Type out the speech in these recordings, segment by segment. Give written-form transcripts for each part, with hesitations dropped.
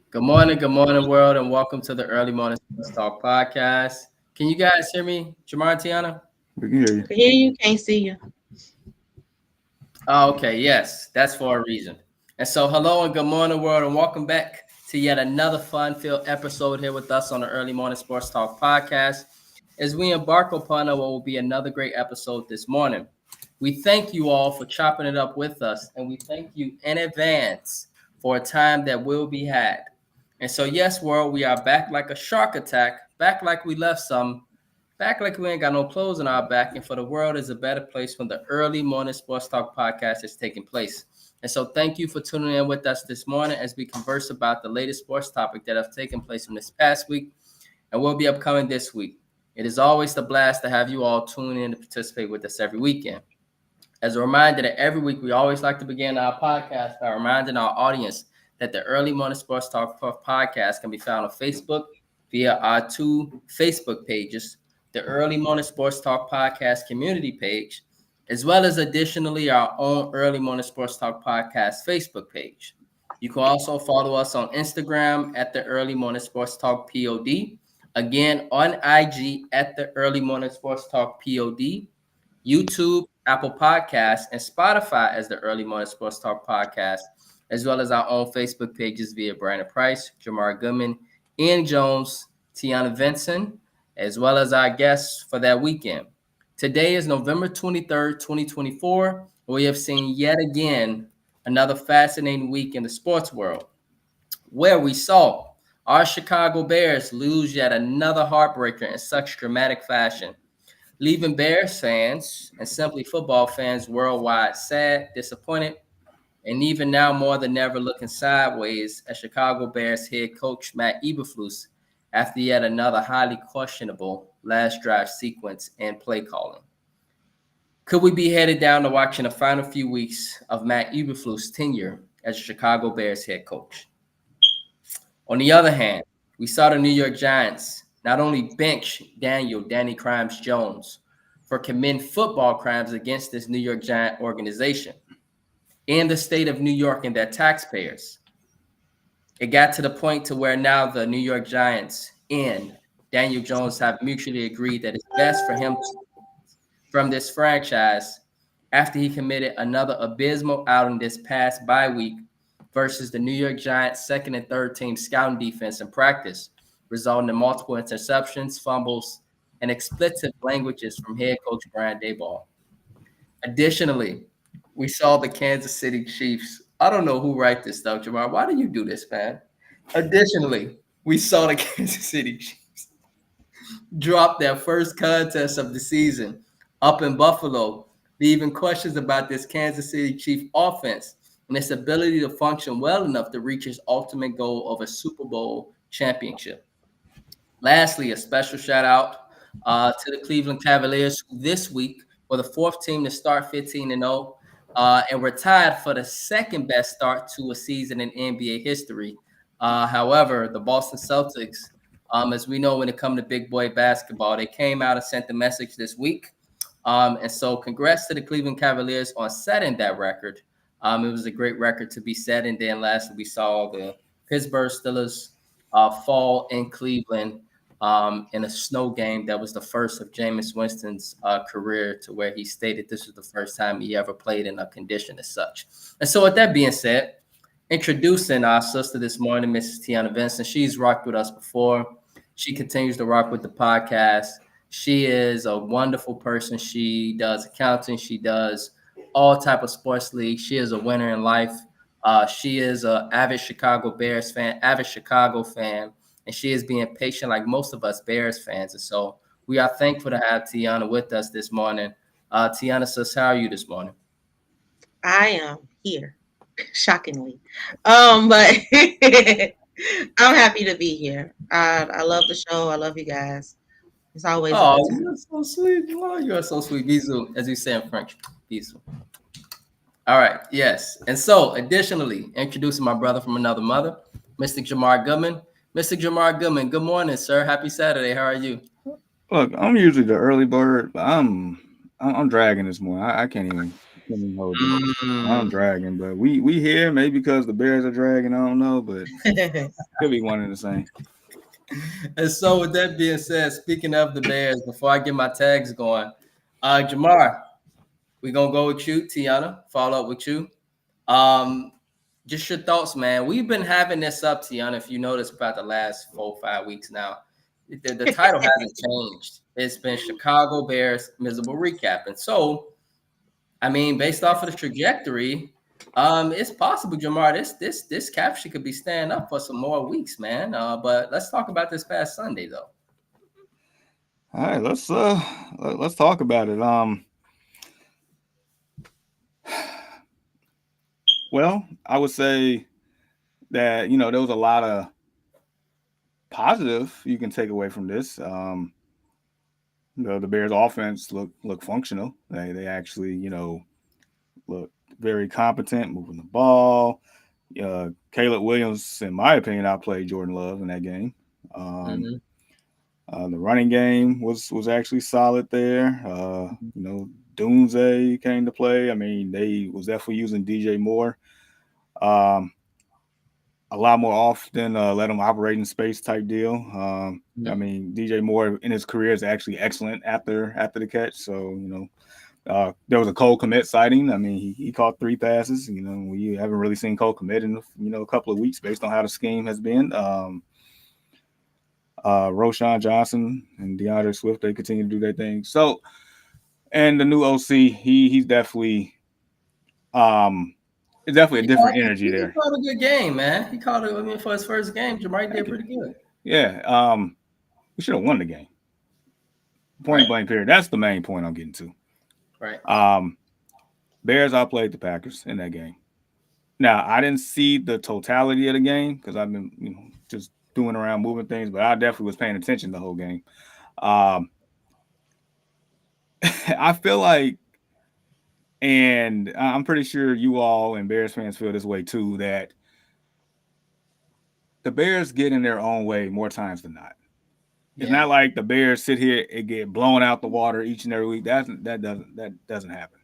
Good morning, world, and welcome to the Early Morning Sports Talk podcast. Can you guys hear me, Jamar and Tiana? We can hear you. I can hear you, can't see you. Oh, okay, yes, that's for a reason. And so, hello and good morning, world, and welcome back to yet another fun-filled episode here with us on the Early Morning Sports Talk podcast. As we embark upon what will be another great episode this morning, we thank you all for chopping it up with us, and we thank you in advance for a time that will be had. And so, yes, world, we are back like a shark attack, back like we left some, back like we ain't got no clothes on our back. And for the world is a better place when the Early Morning Sports Talk podcast is taking place. And so, thank you for tuning in with us this morning as we converse about the latest sports topic that have taken place from this past week and will be upcoming this week. It is always a blast to have you all tune in to participate with us every weekend. As a reminder that every week we always like to begin our podcast by reminding our audience that the Early Morning Sports Talk podcast can be found on Facebook via our two Facebook pages, the Early Morning Sports Talk podcast community page, as well as additionally our own Early Morning Sports Talk podcast Facebook page. You can also follow us on Instagram at the Early Morning Sports Talk POD. Again, on IG at the Early Morning Sports Talk POD. YouTube, Apple Podcasts, and Spotify as the Early Morning Sports Talk podcast, as well as our own Facebook pages via Brandon Price, Jamar Goodman, Ian Jones, Tiana Vincent, as well as our guests for that weekend. Today is November 23rd, 2024. We have seen yet again another fascinating week in the sports world where we saw our Chicago Bears lose yet another heartbreaker in such dramatic fashion, leaving Bears fans and simply football fans worldwide sad, disappointed, and even now more than ever looking sideways at Chicago Bears head coach Matt Eberflus after yet another highly questionable last drive sequence and play calling. Could we be headed down to watching the final few weeks of Matt Eberflus' tenure as a Chicago Bears head coach? On the other hand, we saw the New York Giants not only bench Danny Crimes Jones for committing football crimes against this New York Giant organization and the state of New York and their taxpayers. It got to the point to where now the New York Giants and Daniel Jones have mutually agreed that it's best for him from this franchise after he committed another abysmal outing this past bye week versus the New York Giants' second and third team scouting defense in practice, resulting in multiple interceptions, fumbles, and expletive languages from head coach Brian Daboll. Additionally, we saw the Kansas City Chiefs. I don't know who write this stuff, Jamar. Why do you do this, man? Additionally, we saw the Kansas City Chiefs drop their first contest of the season up in Buffalo, leaving questions about this Kansas City Chief offense and its ability to function well enough to reach its ultimate goal of a Super Bowl championship. Lastly, a special shout out to the Cleveland Cavaliers, who this week were the fourth team to start 15-0 and were tied for the second best start to a season in NBA history. However, the Boston Celtics, as we know when it comes to big boy basketball, they came out and sent the message this week. And so congrats to the Cleveland Cavaliers on setting that record. It was a great record to be set. And then lastly, we saw the Pittsburgh Steelers fall in Cleveland in a snow game that was the first of Jameis Winston's career, to where he stated this was the first time he ever played in a condition as such. And so with that being said, introducing our sister this morning, Mrs. Tiana Vincent. She's rocked with us before. She continues to rock with the podcast. She is a wonderful person. She does accounting. She does all type of sports leagues. She is a winner in life. She is an avid Chicago Bears fan, avid Chicago fan, and she is being patient like most of us Bears fans. And so we are thankful to have Tiana with us this morning. Tiana says, how are you this morning? I am here, shockingly. But I'm happy to be here. I love the show. I love you guys. It's always a Oh, good time. you're so sweet. Oh, you are so sweet. Bisous, as we say in French. Bisous. All right, yes. And so, additionally, introducing my brother from another mother, Mr. Jamar Goodman. Mr. Jamar Goodman, good morning, sir. Happy Saturday. How are you? Look, I'm usually the early bird, but I'm dragging this morning. I can't even. Let me hold you. I'm Mm. dragging, but we here maybe because the Bears are dragging. I don't know, but could be one and the same. And so, with that being said, speaking of the Bears, before I get my tags going, Jamar, we're gonna go with you, Tiana. Follow up with you. Um, just your thoughts, man. We've been having this up, Tiana. If you notice, about the last 4 or 5 weeks now, the title hasn't changed. It's been Chicago Bears miserable recap, and so I mean, based off of the trajectory, it's possible, Jamar. This caption could be staying up for some more weeks, man. But let's talk about this past Sunday, though. All right, let's talk about it. Well, I would say that there was a lot of positive you can take away from this. The Bears offense look functional. They actually look very competent moving the ball. Caleb Williams, in my opinion, outplayed Jordan Love in that game. Um, Mm-hmm. the running game was actually solid there. Dunze came to play. I mean, they was definitely using DJ Moore um, a lot more often. Let him operate in space type deal. I Mm-hmm. mean, DJ Moore in his career is actually excellent after the catch. So there was a Cole Komet sighting. I mean, he caught 3 passes. We haven't really seen Cole Komet in a couple of weeks based on how the scheme has been. Roshan Johnson and DeAndre Swift, they continue to do their thing. So, and the new OC, he's definitely um, it's definitely a different energy He there. called a good game, man. He called it. I mean, for his first game, Jamar Thank did you. pretty good. Yeah, we should have won the game. Point Right, blank period. That's the main point I'm getting to. right. Um, Bears outplayed the Packers in that game. Now I didn't see the totality of the game because I've been just doing around moving things, but I definitely was paying attention the whole game. Um, I feel like, and I'm pretty sure you all and Bears fans feel this way too, that the Bears get in their own way more times than not. It's Yeah, not like the Bears sit here and get blown out the water each and every week. That doesn't happen.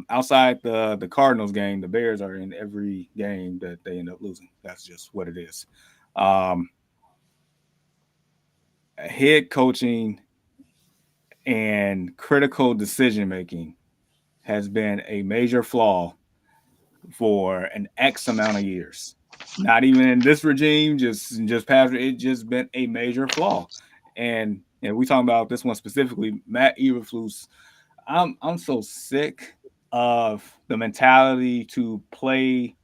Outside the Cardinals game, the Bears are in every game that they end up losing. That's just what it is. Um, Head coaching and critical decision making has been a major flaw for an X amount of years. Not even in this regime, just past it, just been a major flaw. And we talking about this one specifically, Matt Eberflus. I'm so sick of the mentality to play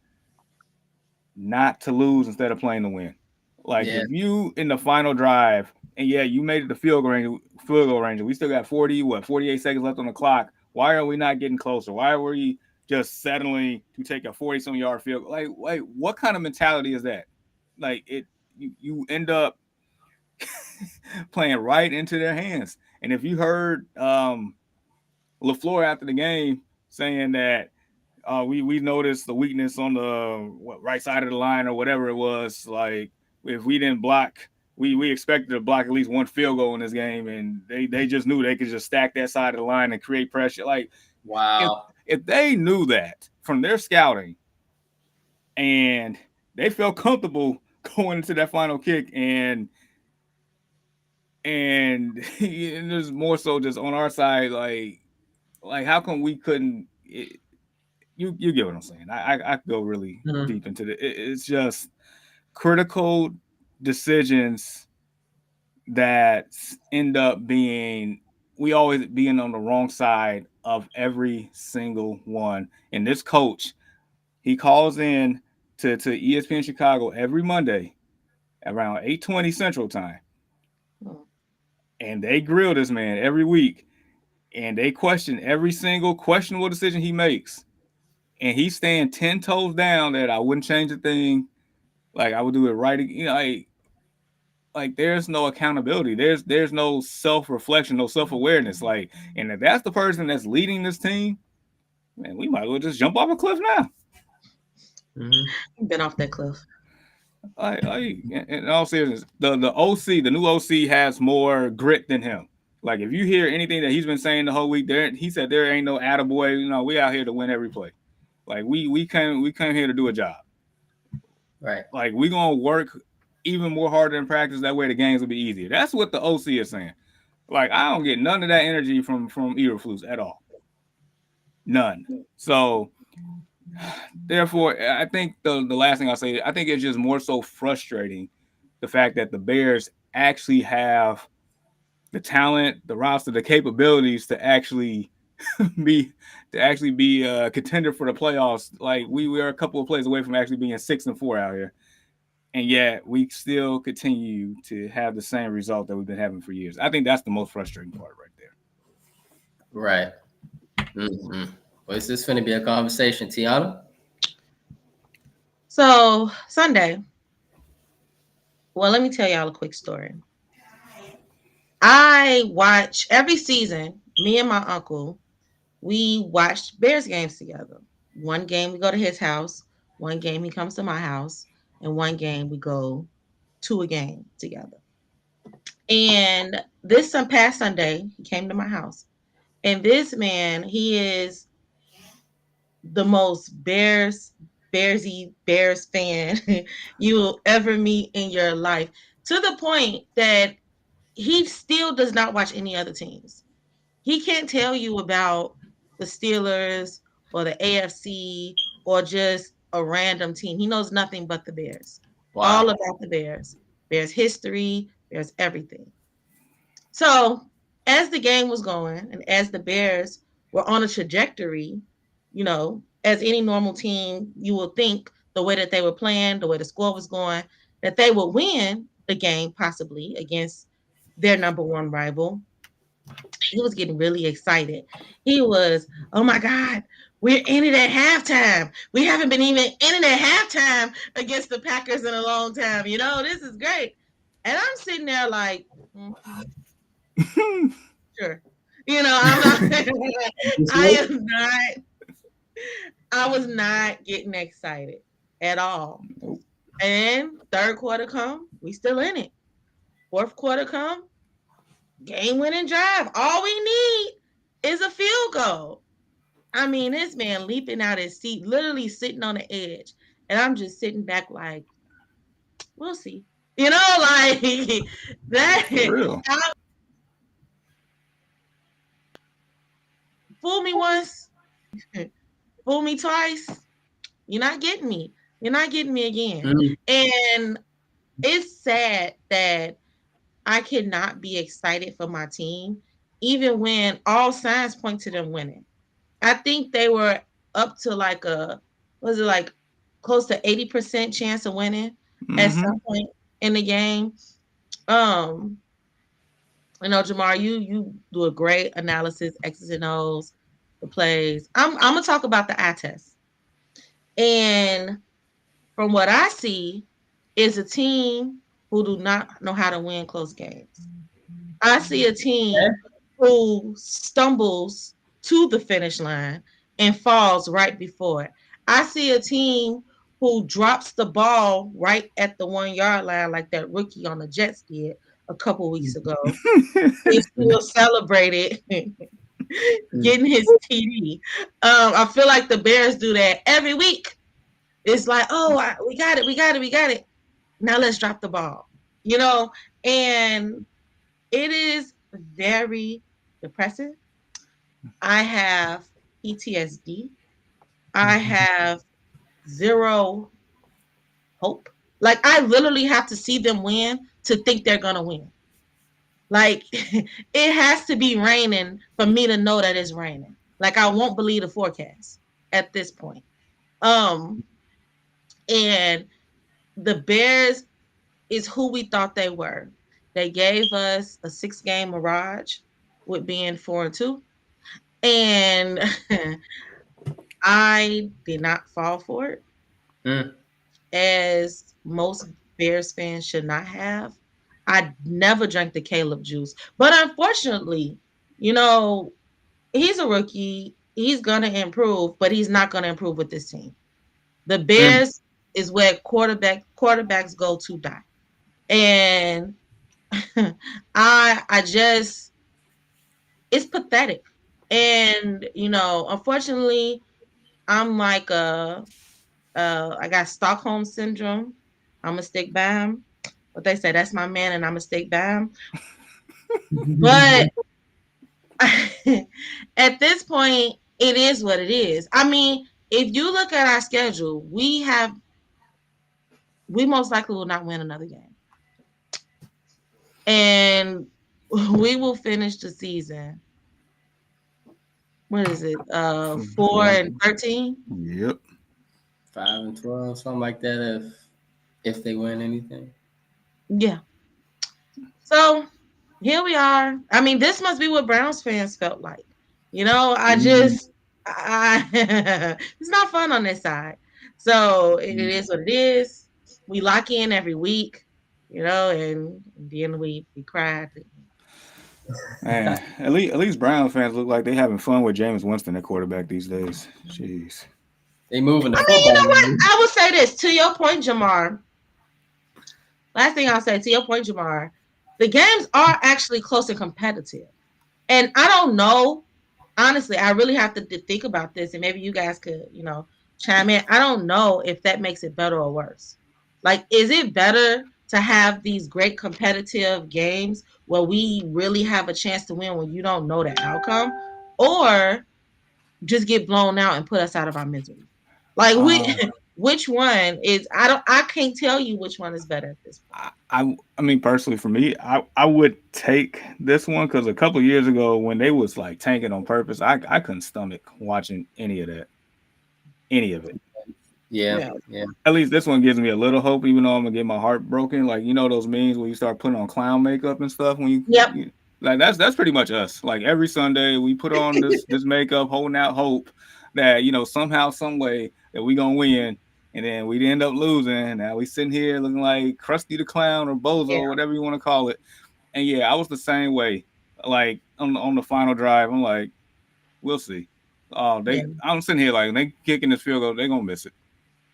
not to lose instead of playing to win. Like yeah. if you in the final drive and yeah, you made it the field goal range, and we still got 48 seconds left on the clock. Why are we not getting closer? Why are we just settling to take a 40-some yard field goal? Like, wait, what kind of mentality is that? Like you end up playing right into their hands. And if you heard LaFleur after the game saying that we noticed the weakness on the right side of the line or whatever it was. Like if we didn't block, we expected to block at least one field goal in this game, and they just knew they could just stack that side of the line and create pressure. Like if Wow. if they knew that from their scouting and they felt comfortable going into that final kick and there's more so just on our side like how come we couldn't you get what I'm saying. I could go really Mhm. deep into it's just critical decisions that end up being we always being on the wrong side of every single one. And this coach, he calls in to ESPN Chicago every Monday around 8:20 Central Time, Oh, and they grill this man every week, and they question every single questionable decision he makes, and he's staying 10 toes down that I wouldn't change a thing. Like I would do it right. Like there's no accountability. There's no self reflection, no self awareness. Like, and if that's the person that's leading this team, man, we might as well just jump off a cliff now. Mhm. been off that cliff. In all seriousness, the OC, the new OC has more grit than him. Like if you hear anything that he's been saying the whole week, he said there ain't no attaboy. You know, we out here to win every play. Like we came here to do a job. Right. Like we gonna work even more harder in practice. That way the games will be easier. That's what the OC is saying. Like I don't get none of that energy from Eberflus at all. None. So therefore, I think the last thing I'll say, I think it's just more so frustrating the fact that the Bears actually have the talent, the roster, the capabilities to actually be a contender for the playoffs. Like we are a couple of plays away from actually being 6-4 out here, and yet we still continue to have the same result that we've been having for years. I think that's the most frustrating part right there. Right. Mm-hmm. Well, is this going to be a conversation, Tiana? So Sunday. Well, let me tell y'all a quick story. I watch every season. Me and my uncle, we watched Bears games together. One game we go to his house. One game he comes to my house, and one game we go to a game together. And this some past Sunday, he came to my house. And this man, he is the most Bears fan you will ever meet in your life. To the point that he still does not watch any other teams. He can't tell you about the Steelers or the AFC or just a random team. He knows nothing but the Bears. All Wow. about the Bears. Bears history, Bears everything. So, as the game was going and as the Bears were on a trajectory, as any normal team, you would think the way that they were playing, the way the score was going, that they would win the game possibly against their number one rival. He was getting really excited. He was, oh my God, we're in it at halftime. We haven't been even in it at halftime against the Packers in a long time. This is great. And I'm sitting there like, sure. I'm not, I am not, I was not getting excited at all. And third quarter come, we still in it. Fourth quarter come, game winning drive. All we need is a field goal. I mean, this man leaping out his seat, literally sitting on the edge. And I'm just sitting back like, we'll see. Like that. For real. Fool me once, fool me twice. You're not getting me. You're not getting me again. Mm. And it's sad that I cannot be excited for my team, even when all signs point to them winning. I think they were up to like close to 80% chance of winning at some point in the game. Um, Jamar, you do a great analysis, X's and O's, the plays. I'm gonna talk about the eye test. And from what I see, is a team who do not know how to win close games. I see a team who stumbles to the finish line and falls right before it. I see a team who drops the ball right at the 1 yard line, like that rookie on the Jets did a couple weeks ago. He still celebrated getting his TD. I feel like the Bears do that every week. It's like, oh, we got it. Now let's drop the ball, and it is very depressive. I have PTSD. I have zero hope. Like, I literally have to see them win to think they're going to win. Like, it has to be raining for me to know that it's raining. Like, I won't believe the forecast at this point. And the Bears is who we thought they were. They gave us a 6-game mirage with being 4-2. And I did not fall for it, as most Bears fans should not have. I never drank the Caleb juice. But unfortunately, he's a rookie. He's going to improve, but he's not going to improve with this team. The Bears is where quarterbacks go to die. And I just it's pathetic. And unfortunately, I'm like I got Stockholm syndrome. I'm a stick by him. What they say, that's my man, and I'm a stick by him. But at this point, it is what it is. I mean, if you look at our schedule, we most likely will not win another game, and we will finish the season. What is it? 4-13. Yep. 5-12, something like that. If they win anything. Yeah. So here we are. I mean, this must be what Browns fans felt like. I it's not fun on this side. So it is what it is. We lock in every week, and then we cried. Man, at least Browns fans look like they having fun with James Winston at quarterback these days. Jeez. They moving the I mean, you know football. what? I will say this to your point, Jamar. Last thing I'll say to your point, Jamar, the games are actually close and competitive. And I don't know, honestly, I really have to think about this, and maybe you guys could, chime in. I don't know if that makes it better or worse. Like, is it better to have these great competitive games where we really have a chance to win when you don't know the outcome, or just get blown out and put us out of our misery? Like, Um, which one is? I can't tell you which one is better at this point. I mean, personally, for me, I would take this one because a couple years ago when they was like tanking on purpose, I couldn't stomach watching any of it. Yeah, Yeah. yeah. At least this one gives me a little hope, even though I'm gonna get my heart broken. Like those memes where you start putting on clown makeup and stuff when Yep. like that's pretty much us. Like every Sunday we put on this makeup, holding out hope that somehow, some way that we gonna win, and then we end up losing. Now we sitting here looking like Krusty the Clown or Yeah. Bozo, whatever you want to call it. And yeah, I was the same way. Like on the final drive, I'm like, we'll see. Oh, Yeah. I'm sitting here like they kicking this field goal, they gonna miss it.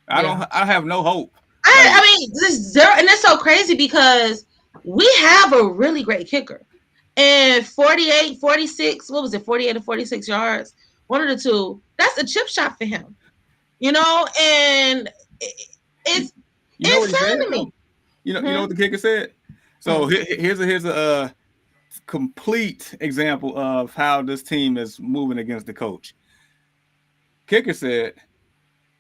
Yeah. I have no hope. I Like, mean, this zero, and it's so crazy because we have a really great kicker. And 48, 46, what was it, 48 to 46 yards? One of the two. That's a chip shot for him. And you, it's you know what he insane said to though? me. You know what the kicker said? So Hmm. here's a complete example of how this team is moving against the coach. Kicker said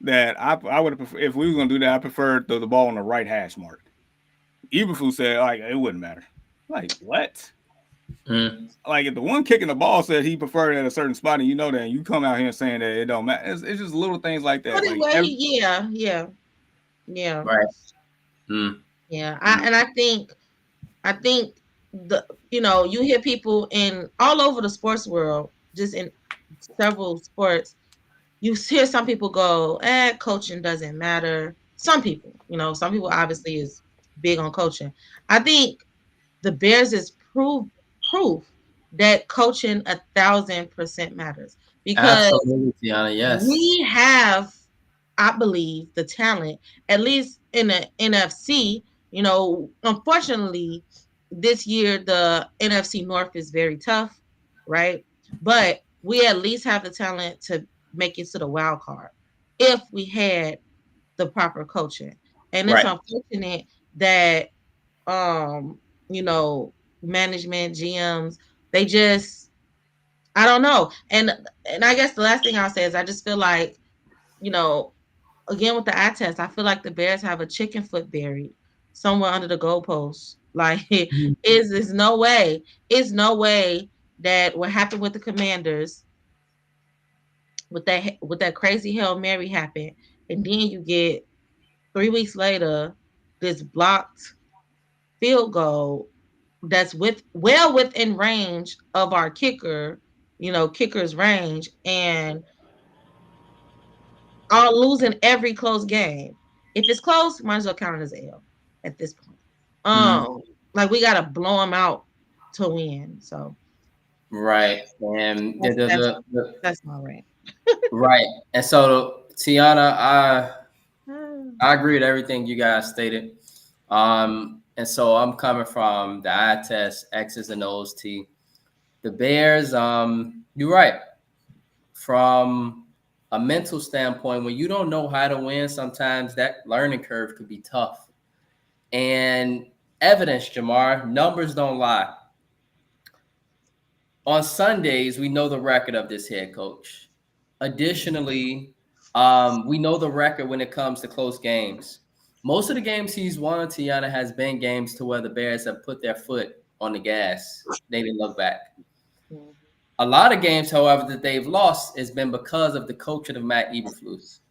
that I would have, if we were gonna do that, I preferred the ball on the right hash mark. Eberflus said like it wouldn't matter. Like what? Mm. Like if the one kicking the ball said he preferred it at a certain spot, and you know that, and you come out here saying that it don't matter. It's just little things like that. But Like well, yeah. Right. Mm. Yeah. Mm. I think you hear people in all over the sports world, just in several sports, you hear some people go, coaching doesn't matter. Some people obviously is big on coaching. I think the Bears is proof that coaching 1,000% matters because Absolutely, Tiana. Yes. we have, I believe, the talent, at least in the NFC. Unfortunately, this year the NFC North is very tough, right? But we at least have the talent to make it to the wild card if we had the proper coaching. And it's Right. unfortunate that um, you know, management, GMs, they just, I don't know. And I guess the last thing I'll say is I just feel like, you know, again with the eye test, I feel like the Bears have a chicken foot buried somewhere under the goalpost. Like, is no way, it's no way that what happened with the Commanders with that crazy Hail Mary happened, and then you get 3 weeks later this blocked field goal that's well within range of our kicker's range, and are losing every close game. If it's close, might as well count it as L at this point. Mm. Like we gotta blow them out to win. So Right. And that's that's that's my rant. right. And so Tiana, Ah, I agree with everything you guys stated. And so I'm coming from the eye test, X's and O's T. The Bears, you're right. From a mental standpoint, when you don't know how to win, sometimes that learning curve could be tough. And evidence, Jamar, numbers don't lie. On Sundays, we know the record of this head coach. Additionally, we know the record when it comes to close games. Most of the games he's won, Tiana, has been games to where the Bears have put their foot on the gas. They didn't look back. A lot of games, however, that they've lost has been because of the coaching of Matt Eberflus.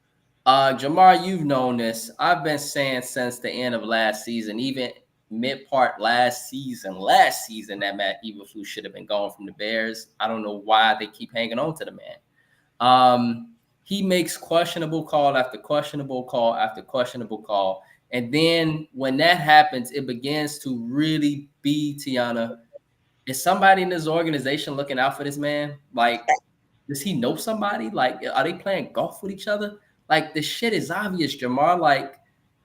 Jamar, you've known this. I've been saying since the end of last season, even mid-part last season, that Matt Eberflus should have been gone from the Bears. I don't know why they keep hanging on to the man. He makes questionable call after questionable call after questionable call. And then when that happens, it begins to really be, Tiana, is somebody in this organization looking out for this man? Like, does he know somebody? Like, are they playing golf with each other? Like, the shit is obvious, Jamar. Like,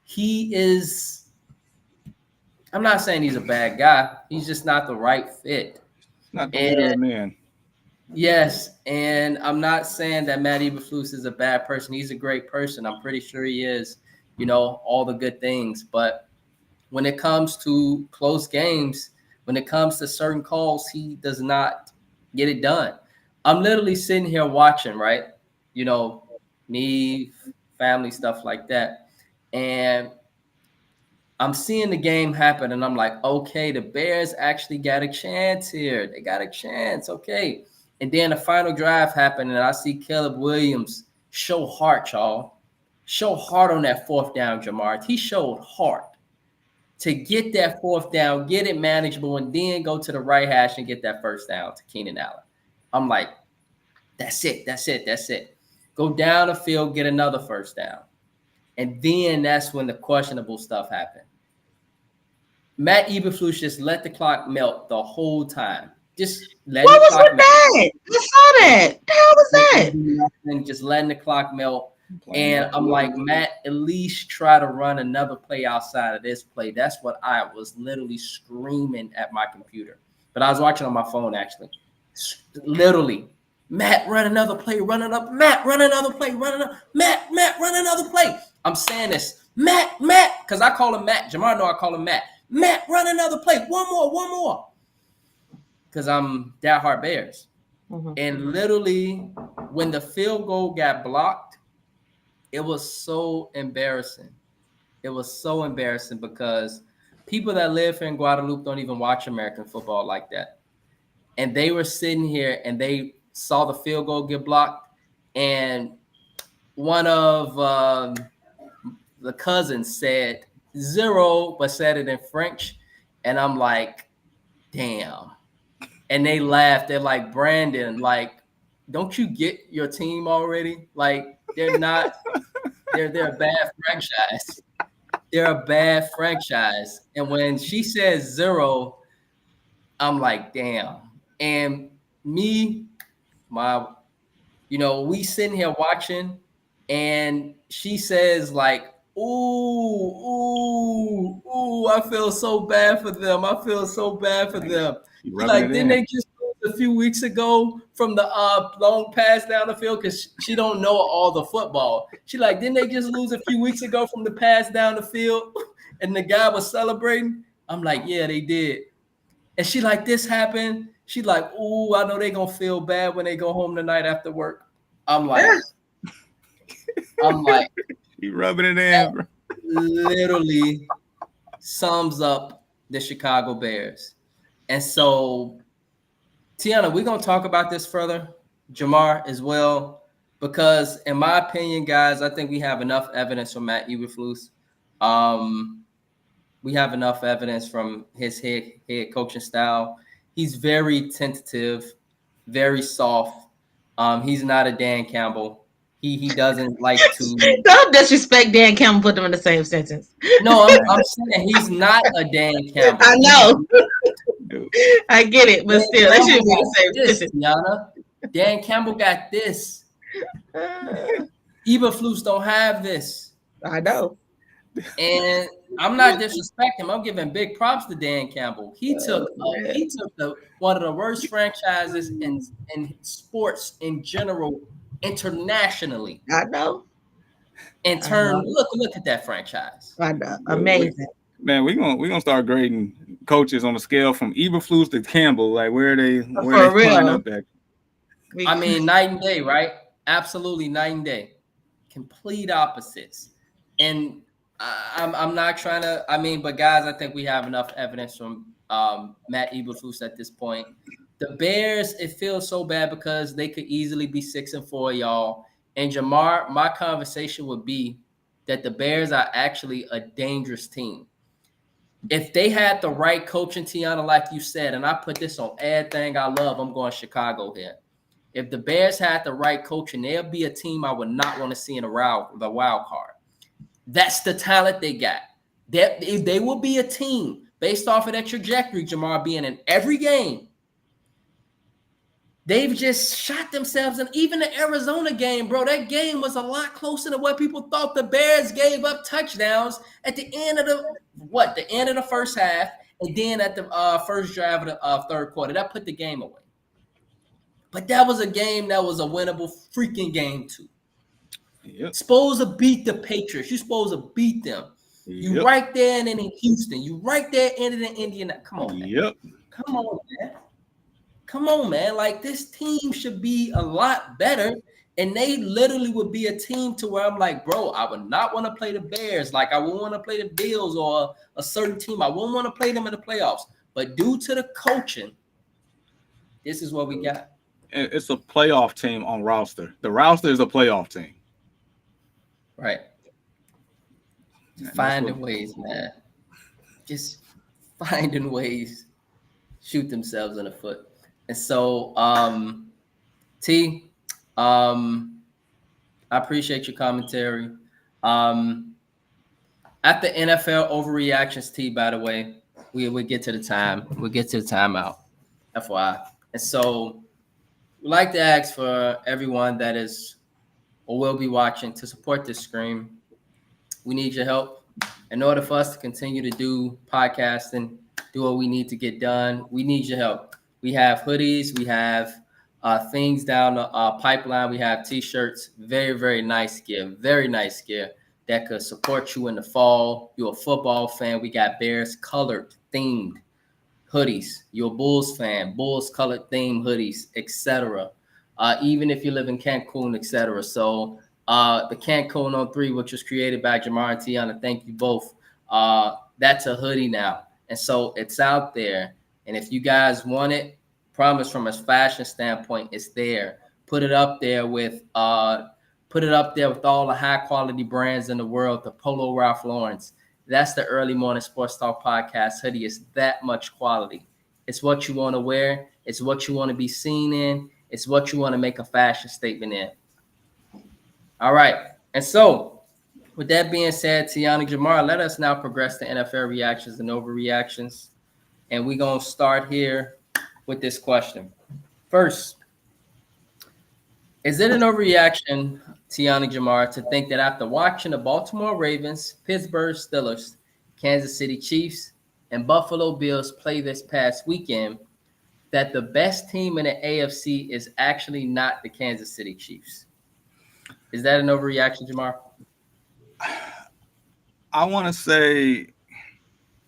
he is, I'm not saying he's a bad guy. He's just not the right fit. Not the leader of men. Yes, and I'm not saying that Matt Eberflus is a bad person. He's a great person. I'm pretty sure he is, all the good things. But when it comes to close games, when it comes to certain calls, he does not get it done. I'm literally sitting here watching, right? Me, family, stuff like that. And I'm seeing the game happen, and I'm like, okay, the Bears actually got a chance here. They got a chance, okay. And then the final drive happened, and I see Caleb Williams show heart, y'all. Show heart on that fourth down, Jamar. He showed heart to get that fourth down, get it manageable, and then go to the right hash and get that first down to Keenan Allen. I'm like, that's it. Go down the field, get another first down. And then that's when the questionable stuff happened. Matt Eberflus just let the clock melt the whole time. Just let What the was clock with melt. that? I saw that. The hell was that? And just letting the clock melt. And I'm like, Matt, at least try to run another play outside of this play. That's what I was literally screaming at my computer. But I was watching on my phone, actually. Literally. Matt, run another play, run another. Matt, run another play, run another. Matt, run another play. I'm saying this. Matt, because I call him Matt. Jamar know I call him Matt. Matt, run another play. One more. Because I'm diehard Bears. Mm-hmm. And literally, when the field goal got blocked, it was so embarrassing. It was so embarrassing because people that live in Guadalupe don't even watch American football like that. And they were sitting here and they saw the field goal get blocked. And one of the cousins said 0, but said it in French. And I'm like, damn. And they laughed. They're like, Brandon, like, don't you get your team already? Like, they're not, they're a bad franchise. They're a bad franchise. And when she says 0, I'm like, damn. And me, we sitting here watching, and she says like, ooh, I feel so bad for them. Like, didn't they just lose a few weeks ago from the long pass down the field? Because she don't know all the football. She like, didn't they just lose a few weeks ago from the pass down the field? And the guy was celebrating. I'm like, yeah, they did. And she like, this happened. She like, ooh, I know they gonna feel bad when they go home tonight after work. I'm like, you rubbing it in, bro. Literally sums up the Chicago Bears. And so, Tiana, we're gonna talk about this further, Jamar as well, because in my opinion, guys, I think we have enough evidence from Matt Eberflus. We have enough evidence from his head coaching style. He's very tentative, very soft. He's not a Dan Campbell. He doesn't like to. Don't disrespect Dan Campbell. Put them in the same sentence. No, I'm saying he's not a Dan Campbell. I know. I get it, but still, that should be the same sentence. Tiana. Dan Campbell got this. Eberflus don't have this. I know. And I'm not disrespecting him. I'm giving big props to Dan Campbell. He took one of the worst franchises in sports in general, internationally, I know. and I know. look at that franchise. I know. We, Amazing. man, we gonna start grading coaches on a scale from Eberflus to Campbell. Like where they For line real. up at. I mean, night and day, right? Absolutely night and day. Complete opposites. And I'm not trying to. I mean, but guys, I think we have enough evidence from Matt Eberflus at this point. The Bears, it feels so bad because they could easily be 6-4, y'all. And Jamar, my conversation would be that the Bears are actually a dangerous team. If they had the right coaching, Tiana, like you said, and I put this on everything I love, I'm going Chicago here. If the Bears had the right coaching, they'll be a team I would not want to see in the wild card. That's the talent they got. They will be a team based off of that trajectory, Jamar, being in every game. They've just shot themselves. And even the Arizona game, bro, that game was a lot closer than what people thought. The Bears gave up touchdowns at the end of the end of the first half, and then at the first drive of the third quarter. That put the game away. But that was a game that was a winnable freaking game, too. Yep. Supposed to beat the Patriots. You're supposed to beat them. You Yep. right there and in Houston. You right there in Indiana. Come on, man. Yep. Come on, man. Come on, man. Like, this team should be a lot better. And they literally would be a team to where I'm like, bro, I would not want to play the Bears. Like, I would want to play the Bills or a certain team. I wouldn't want to play them in the playoffs. But due to the coaching, this is what we got. It's a playoff team on roster. The roster is a playoff team. Right. Finding ways, man. Just finding ways. Shoot themselves in the foot. And so, T, I appreciate your commentary. At the NFL overreactions, T, by the way, we'll get to the time. We'll get to the timeout, FYI. And so we'd like to ask for everyone that is or will be watching to support this stream. We need your help. In order for us to continue to do podcasting, do what we need to get done, we need your help. We have hoodies. We have things down the pipeline. We have T-shirts. Very, very nice gear. Very nice gear that could support you in the fall. You're a football fan. We got Bears colored themed hoodies. You're a Bulls fan. Bulls colored themed hoodies, etc. Even if you live in Cancun, etc. So the Cancun on 3, which was created by Jamar and Tiana, thank you both. That's a hoodie now. And so it's out there. And if you guys want it, promise from a fashion standpoint, it's there. Put it up there with all the high quality brands in the world, the Polo Ralph Lauren's. That's the Early Morning Sports Talk podcast hoodie. It's that much quality. It's what you want to wear. It's what you want to be seen in. It's what you want to make a fashion statement in. All right. And so with that being said, Tiana, Jamar, let us now progress to NFL reactions and overreactions. And we're going to start here with this question. First, is it an overreaction, Tiana, Jamar, to think that after watching the Baltimore Ravens, Pittsburgh Steelers, Kansas City Chiefs, and Buffalo Bills play this past weekend, that the best team in the AFC is actually not the Kansas City Chiefs? Is that an overreaction, Jamar? I want to say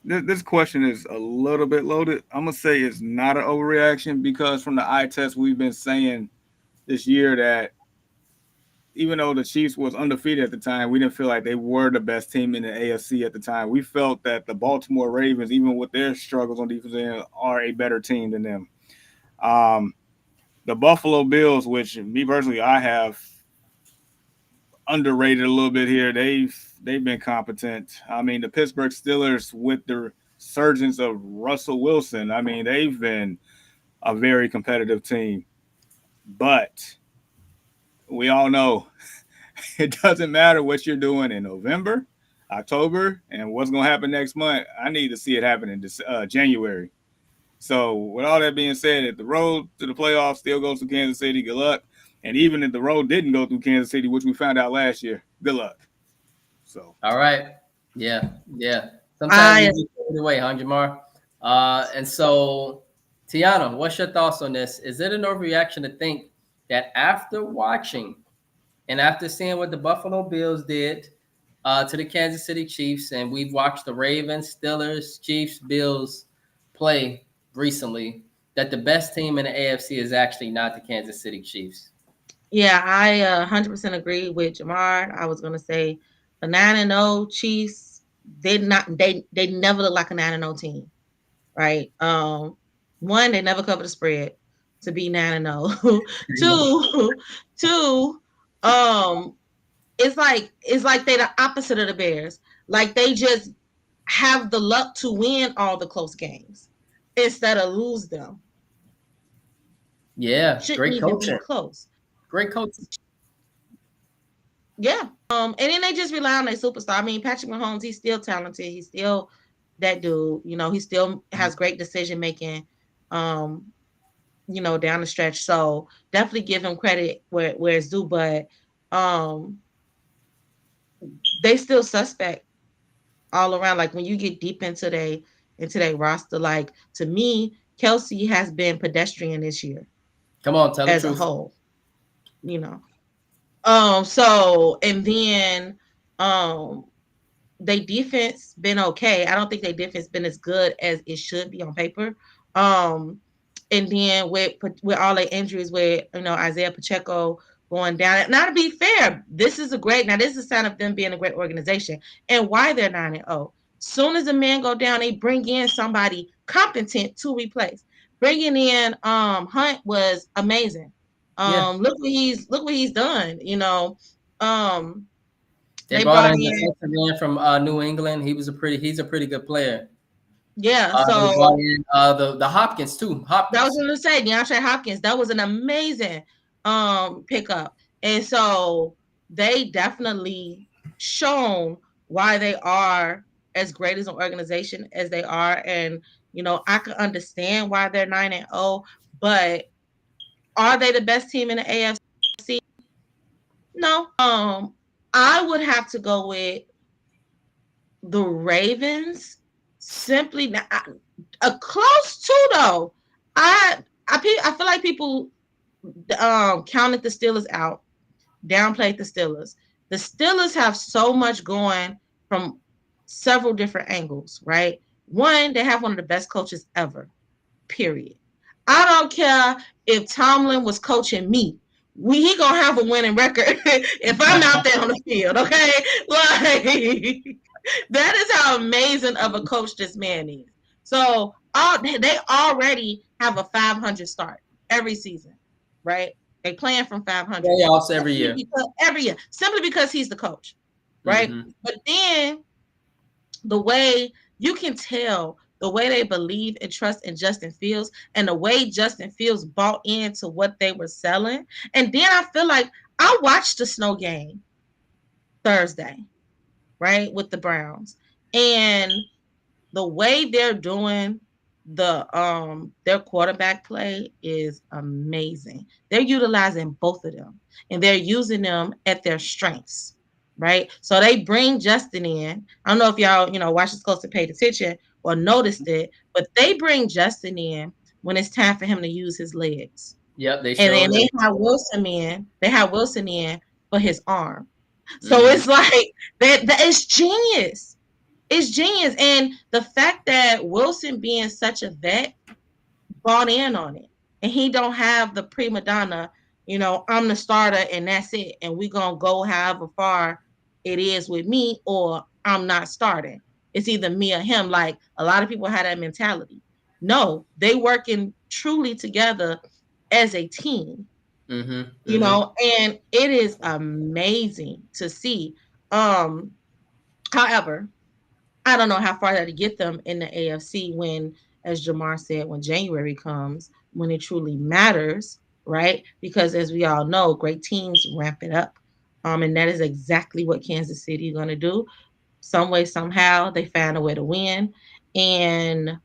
this question is a little bit loaded. I'm going to say it's not an overreaction because from the eye test, we've been saying this year that even though the Chiefs was undefeated at the time, we didn't feel like they were the best team in the AFC at the time. We felt that the Baltimore Ravens, even with their struggles on defense, are a better team than them. The Buffalo Bills, which me personally, I have underrated a little bit here. They've been competent. I mean, the Pittsburgh Steelers with the resurgence of Russell Wilson, I mean, they've been a very competitive team. But we all know it doesn't matter what you're doing in November, October, and what's going to happen next month. I need to see it happen in January. So with all that being said, if the road to the playoffs still goes to Kansas City, good luck. And even if the road didn't go through Kansas City, which we found out last year, good luck. So all right. Yeah, yeah. Sometimes I you just throw it away, huh, Jamar? And so, Tiana, what's your thoughts on this? Is it an overreaction to think that after watching and after seeing what the Buffalo Bills did to the Kansas City Chiefs, and we've watched the Ravens, Steelers, Chiefs, Bills play recently, that the best team in the AFC is actually not the Kansas City Chiefs? Yeah, I 100% agree with Jamar. I was gonna say the 9-0 Chiefs. They never look like a 9-0 team, right? One, they never covered the spread to be 9-0. Two, two, um, it's like they the opposite of the Bears. Like they just have the luck to win all the close games instead of lose them. Yeah, Shouldn't great even be coaching. close. Great coaching. Yeah. And then they just rely on their superstar. I mean, Patrick Mahomes, he's still talented. He's still that dude. You know, he still has great decision making. Um, down the stretch. So definitely give him credit where it's due. But um, they still suspect all around. Like when you get deep into their roster, like to me, Kelsey has been pedestrian this year Come on, tell the as a truth. whole. You know. So and then um they defense been okay. I don't think their defense been as good as it should be on paper. Um, and then with all the injuries, with Isaiah Pacheco going down. Now to be fair, this is a sign of them being a great organization and why they're 9-0. Soon as the men go down, they bring in somebody competent to replace. Bringing in Hunt was amazing. Yeah. Look what he's done. Um, They they brought brought in the in defensive end from New England. He's a pretty good player. yeah. They brought So in the Hopkins too. that was Hopkins. going to say DeAndre Hopkins. That was an amazing pickup, and so they definitely shown why they are as great as an organization as they are, and I can understand why they're 9-0, but are they the best team in the AFC? No. I would have to go with the Ravens simply not, a close two though. I feel like people counted the Steelers out, downplayed the Steelers. The Steelers have so much going from several different angles, right? One, they have one of the best coaches ever. Period. I don't care if Tomlin was coaching me. He gonna have a winning record if I'm out there on the field, okay? Like that is how amazing of a coach this man is. So they already have a 500 start every season, right? They plan from 500 Playoffs every year. every year, simply because he's the coach, right? Mm-hmm. But then the way you can tell the way they believe and trust in Justin Fields and the way Justin Fields bought into what they were selling. And then I feel like I watched the snow game Thursday, right, with the Browns. And the way they're doing their quarterback play is amazing. They're utilizing both of them and they're using them at their strengths, right? So they bring Justin in. I don't know if y'all watch this close and paid attention or noticed it, but they bring Justin in when it's time for him to use his legs. Yep, they And then showed they it. have Wilson in. They have Wilson in for his arm. So Mm-hmm. it's like that is genius. It's genius. And the fact that Wilson being such a vet bought in on it. And he don't have the prima donna, I'm the starter and that's it. And we gonna go however far it is with me, or I'm not starting. It's either me or him. Like a lot of people have that mentality. No, they working truly together as a team, Mm-hmm. Mm-hmm. and it is amazing to see. However, I don't know how far that'll get them in the AFC when, as Jamar said, when January comes, when it truly matters, right? Because as we all know, great teams ramp it up. And that is exactly what Kansas City is going to do. Some way, somehow, they find a way to win. And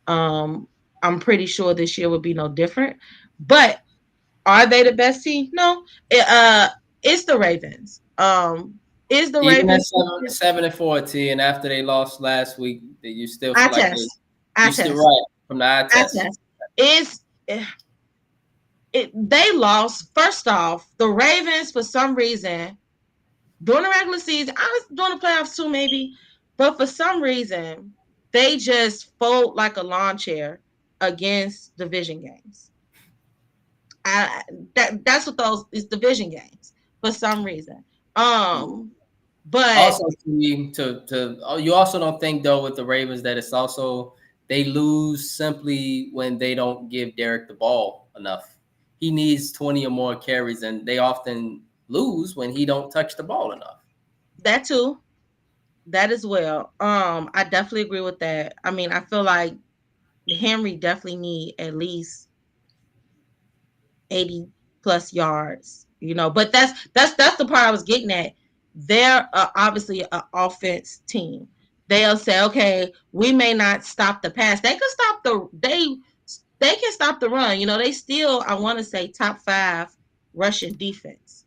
um, I'm pretty sure this year will be no different. But are they the best team? No. It's the Ravens. Is the Even at Ravens? 7-4, and after they lost last week, that you still I feel like test. I you still test. right from the eye I test. test. Is they lost? First off, the Ravens for some reason during the regular season, I was during the playoffs too, maybe, but for some reason they just fold like a lawn chair against division games. I that's what those is division games for some reason. Um, but Also, you also don't think though with the Ravens that it's also they lose simply when they don't give Derek the ball enough. He needs 20 or more carries, and they often lose when he don't touch the ball enough. that too, that as well. I definitely agree with that. I mean, I feel like Henry definitely need at least 80 plus yards, but that's the part I was getting at. They're obviously an offense team. They'll say, okay, we may not stop the pass. They can stop they can stop the run. They still, I want to say, top 5 Russian defense.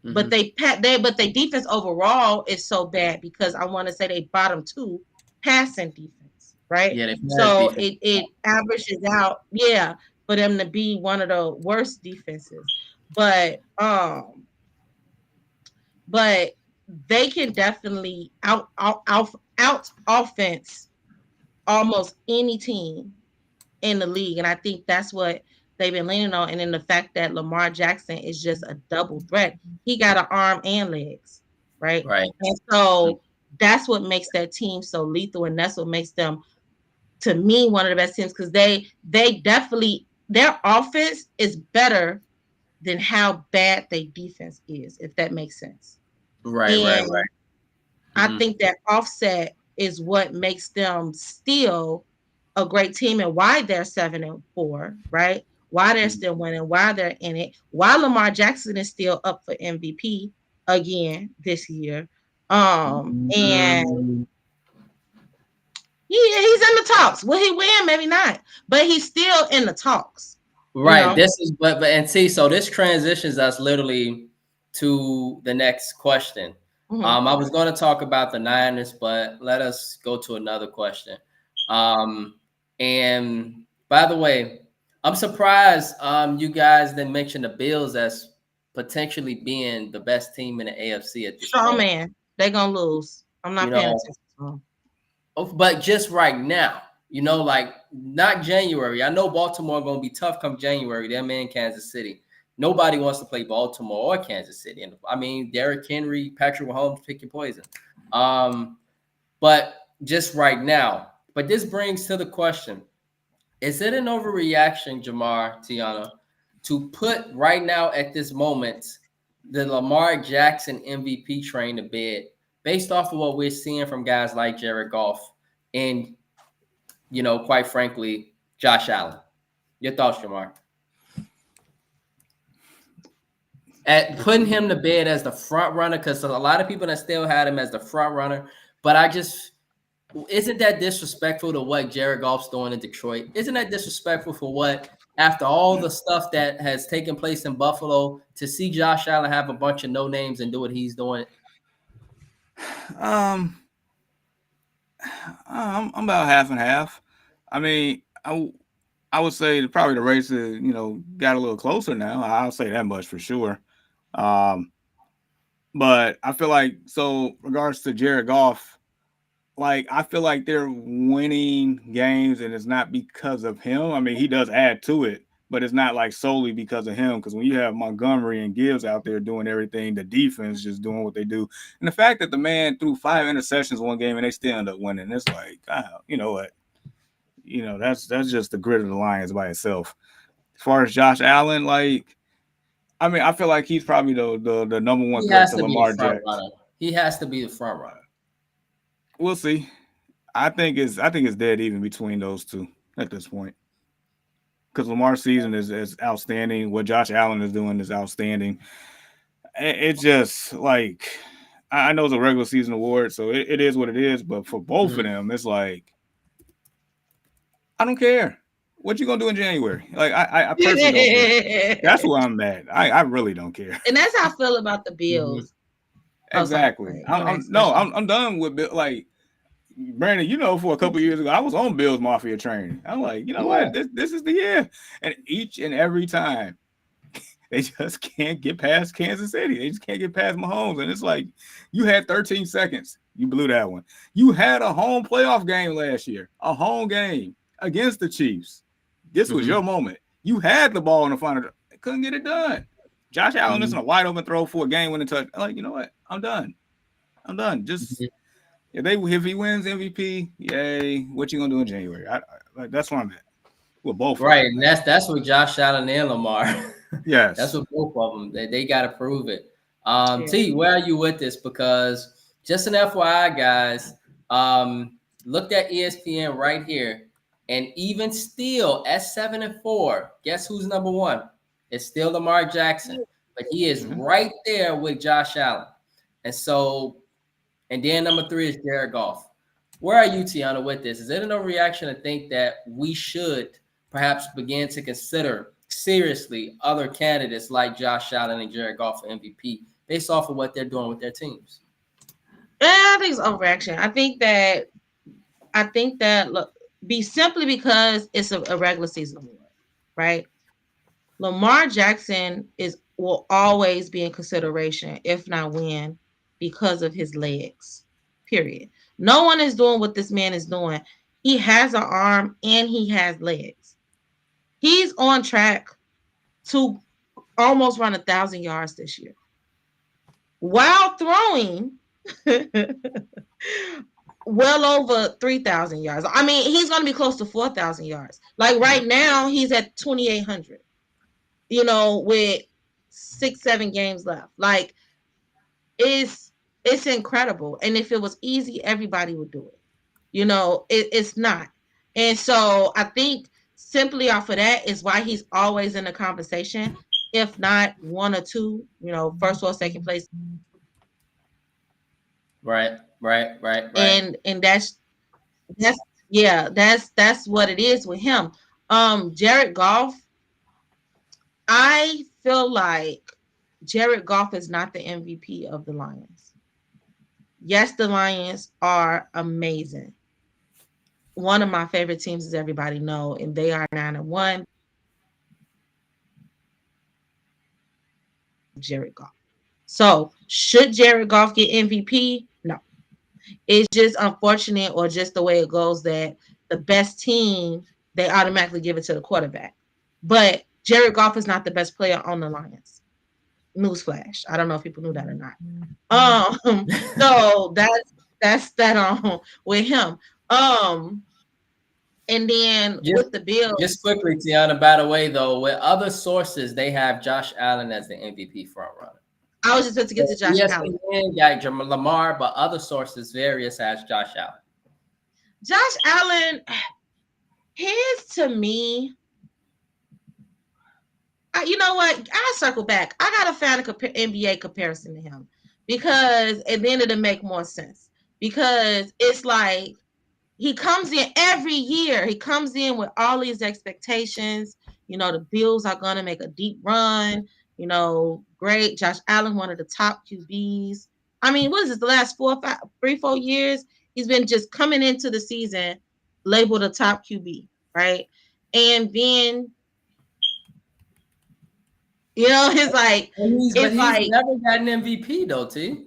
But Mm-hmm. they defense overall is so bad because I want to say they bottom 2 passing defense, right? Yeah, they pass So defense. it averages out, yeah, for them to be one of the worst defenses. But but they can definitely out offense almost any team in the league. And I think that's what they've been leaning on. And then the fact that Lamar Jackson is just a double threat. He got an arm and legs, right? Right. And so that's what makes that team so lethal. And that's what makes them, to me, one of the best teams because they definitely, their offense is better than how bad their defense is, if that makes sense. Right. Right. Right. And I Mm-hmm. think that offset is what makes them still a great team and why they're 7-4, right? Why they're still winning, why they're in it, why Lamar Jackson is still up for MVP again this year. And Mm-hmm. he's in the talks. Will he win? Maybe not, but he's still in the talks. You Right. know. This is but and see, so this transitions us literally to the next question. Mhm. I was going to talk about the Niners, but let us go to another question. And by the way, I'm surprised you guys didn't mention the Bills as potentially being the best team in the AFC at this Strong point. man, they're gonna lose. I'm You not paying know, attention to them. but just right now, like not January. I know Baltimore going to be tough come January. They're in Kansas City. Nobody wants to play Baltimore or Kansas City. And I mean, Derrick Henry, Patrick Mahomes, pick your poison. But just right now. But this brings to the question: is it an overreaction, Jamar, Tiana, to put right now at this moment the Lamar Jackson MVP train to bed based off of what we're seeing from guys like Jared Goff and, quite frankly, Josh Allen? Your thoughts, Jamar? At putting him to bed as the front runner, because a lot of people that still had him as the front runner, but isn't that disrespectful to what Jared Goff's doing in Detroit? Isn't that disrespectful for what, after all the stuff that has taken place in Buffalo, to see Josh Allen have a bunch of no names and do what he's doing? Um, I'm about half and half. I mean, I would say that probably the race is, got a little closer now. I'll say that much for sure. Um, but I feel like, so regards to Jared Goff, like I feel like they're winning games and it's not because of him. I mean, he does add to it, but it's not like solely because of him. Because when you have Montgomery and Gibbs out there doing everything, the defense just doing what they do, and the fact that the man threw 5 interceptions one game and they still end up winning, it's like, you know what? That's just the grit of the Lions by itself. As far as Josh Allen, like, I mean, I feel like he's probably the number one He threat has to to be the Lamar front Jackson. runner. He has to be the front runner. We'll see. I think it's dead even between those two at this point. Because Lamar's season is outstanding. What Josh Allen is doing is outstanding. It's just like I know it's a regular season award, so it is what it is. But for both of them, it's like I don't care. What you gonna do in January? Like I personally don't care. That's where I'm at. I really don't care. And that's how I feel about the Mm-hmm. Bills. Oh, sorry. Go Exactly. ahead. You want to ask a question? I'm done with like Brandon. You know, for a couple of years ago, I was on Bills Mafia training. I'm like, you know Yeah. what? This is the year, and each and every time they just can't get past Kansas City. They just can't get past Mahomes, and it's like you had 13 seconds. You blew that one. You had a home playoff game last year, a home game against the Chiefs. This was your moment. You had the ball in the final. Couldn't get it done. Josh Allen isn't a wide open throw for a game winning touch. I'm like, you know what? I'm done. Just if he wins MVP, yay. What you gonna do in January? Like that's where I'm at. Well, both Right, of them. and that's what Josh Allen and Lamar. That's Yes. what both of them. They got to prove it. Yeah. T, where are you with this? Because just an FYI, guys, looked at ESPN right here, and even still at 7-4, guess who's number one? It's still Lamar Jackson, but he is right there with Josh Allen, and so, and then number 3 is Jared Goff. Where are you, Tiana, with this? Is it no reaction to think that we should perhaps begin to consider seriously other candidates like Josh Allen and Jared Goff for MVP based off of what they're doing with their teams? Yeah, I think it's overreaction. I think that look, be simply because it's a regular season award, right? Lamar Jackson will always be in consideration, if not win, because of his legs. Period. No one is doing what this man is doing. He has an arm and he has legs. He's on track to almost run 1,000 yards this year while throwing well over 3,000 yards. I mean, he's going to be close to 4,000 yards. Like right now, he's at 2,800. With 6-7 games left. Like it's incredible. And if it was easy, everybody would do it. It's not. And so I think simply off of that is why he's always in the conversation. If not one or two, first or second place. Right. And that's what it is with him. Jared Goff, I feel like Jared Goff is not the MVP of the Lions. Yes, the Lions are amazing. One of my favorite teams, as everybody know, and they are 9-1. Jared Goff. So, should Jared Goff get MVP? No. It's just unfortunate, or just the way it goes, that the best team, they automatically give it to the quarterback. But Jared Goff is not the best player on the Lions. Newsflash. I don't know if people knew that or not. So that's that on with him. And then with the Bills. Just quickly, Tiana, by the way, though, with other sources, they have Josh Allen as the MVP frontrunner. I was just about to get to Josh Allen. Got Lamar, but other sources, various, has Josh Allen. Josh Allen, his to me, you know what? I'll circle back. I gotta find a NBA comparison to him, because and then it'll make more sense. Because it's like he comes in every year. He comes in with all these expectations. The Bills are gonna make a deep run. Great. Josh Allen, one of the top QBs. I mean, what is this? The last 4 years, he's been just coming into the season labeled a top QB, right? And then it's like he's never got an MVP though, T.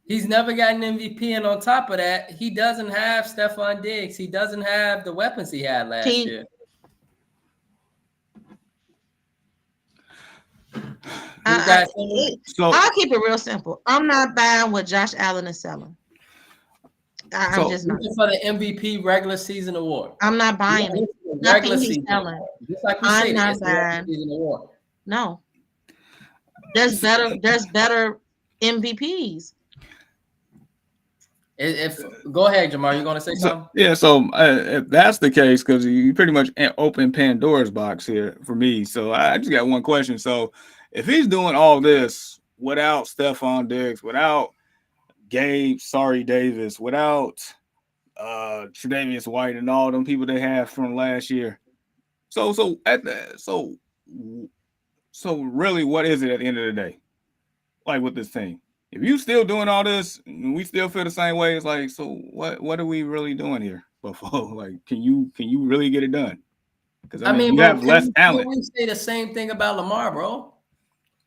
He's never got an MVP, and on top of that, he doesn't have Stephon Diggs. He doesn't have the weapons he had last year. I'll keep it real simple. I'm not buying what Josh Allen is selling. I'm just not. For the MVP regular season award. I'm not buying it. Nothing he's selling. Just like you I'm not buying. Season award. No. There's better MVPs. Go ahead, Jamar, you gonna say something? So if that's the case, because you pretty much open Pandora's box here for me. So I just got one question. So if he's doing all this without Stephon Diggs, without Davis, without Tre'Davious White and all them people they have from last year, so really, what is it at the end of the day? like with this team. If you still doing all this, and we still feel the same way. It's like, so what are we really doing here, Buffalo? Like, can you really get it done? Because I I mean, mean, you but have less can talent. we say the same thing about Lamar, bro?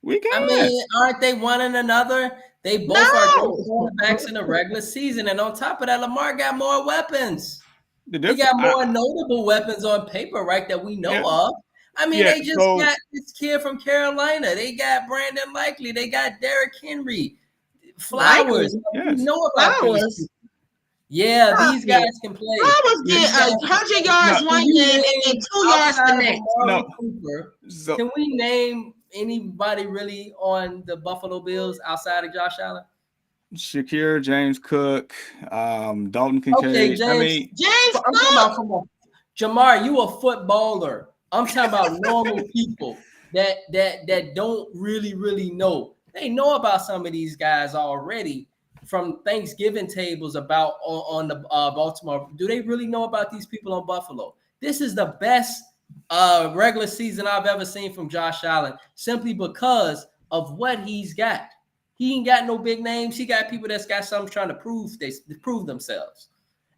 We I can. mean, aren't they one and another? They both are great No. quarterbacks in the regular season, and on top of that, Lamar got more weapons. The He difference, got more notable weapons on paper, right, that we know yeah, of. I mean, yeah. they just So got this kid from Carolina. They got Brandon Likely. They got Derrick Henry. Flowers. Likely. We yes, know about these Flowers. people. Yeah, Stop these it. guys can play. Flowers yeah, get These guys can 100 play. no, yards Can one you game and then name 2 yards the outside of next. Amari no. Cooper? So Can we name anybody really on the Buffalo Bills outside of Josh Allen? Shakir, James Cook, Dalton Okay, Kincaid. I James. mean, James I'm talking Cook. about from a Jamar. You a footballer. I'm talking about normal people that don't really know. They know about some of these guys already from Thanksgiving tables about on the Baltimore. Do they really know about these people on Buffalo? This is the best regular season I've ever seen from Josh Allen, simply because of what he's got. He ain't got no big names. He got people that's got something trying to prove themselves.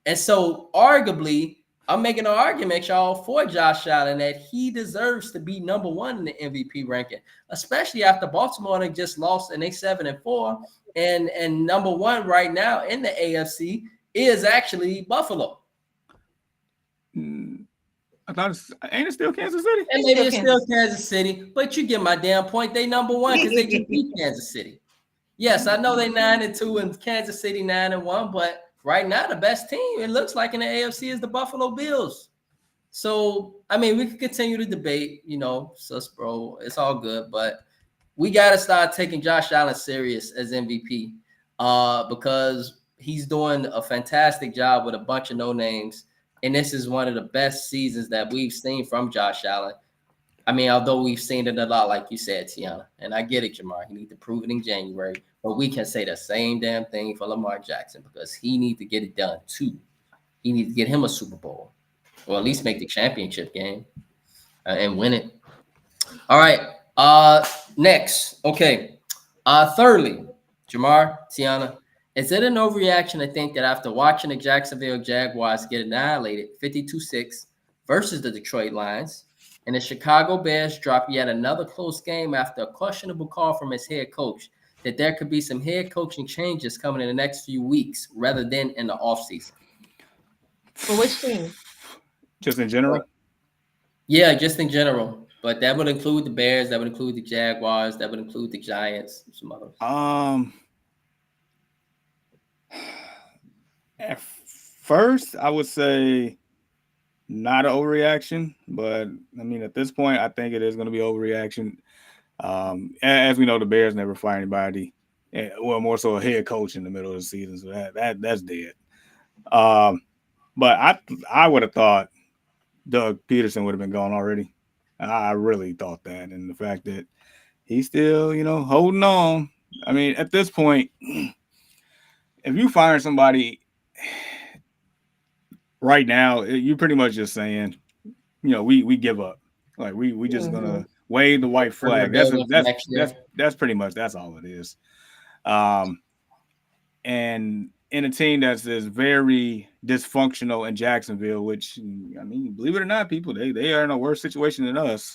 And so, arguably, I'm making an argument, y'all, for Josh Allen that he deserves to be number one in the MVP ranking, especially after Baltimore they just lost and they 7-4, and number one right now in the AFC is actually Buffalo. I thought ain't it still Kansas City? And It's maybe still it's still Kansas. Kansas City, but you get my damn point. They number one because they just beat Kansas City. Yes, I know they 9-2 and Kansas City 9-1, but right now the best team it looks like in the AFC is the Buffalo Bills. So I mean, we could continue to debate, sus bro, it's all good, but we got to start taking Josh Allen serious as MVP, because he's doing a fantastic job with a bunch of no names, and this is one of the best seasons that we've seen from Josh Allen. I mean, although we've seen it a lot, like you said, Tiana, and I get it, Jamar. He needs to prove it in January, but we can say the same damn thing for Lamar Jackson because he needs to get it done too. He needs to get him a Super Bowl, or at least make the championship game and win it. All right. Next. Okay. Thirdly, Jamar, Tiana, is it an overreaction to think that after watching the Jacksonville Jaguars get annihilated 52-6 versus the Detroit Lions, and the Chicago Bears drop yet another close game after a questionable call from his head coach, that there could be some head coaching changes coming in the next few weeks rather than in the offseason? For which team? Just in general. Yeah, just in general. But that would include the Bears, that would include the Jaguars, that would include the Giants, some others. At first, I would say not an overreaction, but I mean, at this point, I think it is going to be overreaction. As we know, the Bears never fire anybody. Well, more so a head coach in the middle of the season, so that's dead. But I would have thought Doug Peterson would have been gone already. I really thought that, and the fact that he's still, holding on. I mean, at this point, if you fire somebody right now, you're pretty much just saying, we give up. Like we just gonna wave the white We're flag. rebuilding for next year. That's pretty much that's all it is. And in a team that's very dysfunctional in Jacksonville, which I mean, believe it or not, people they are in a worse situation than us.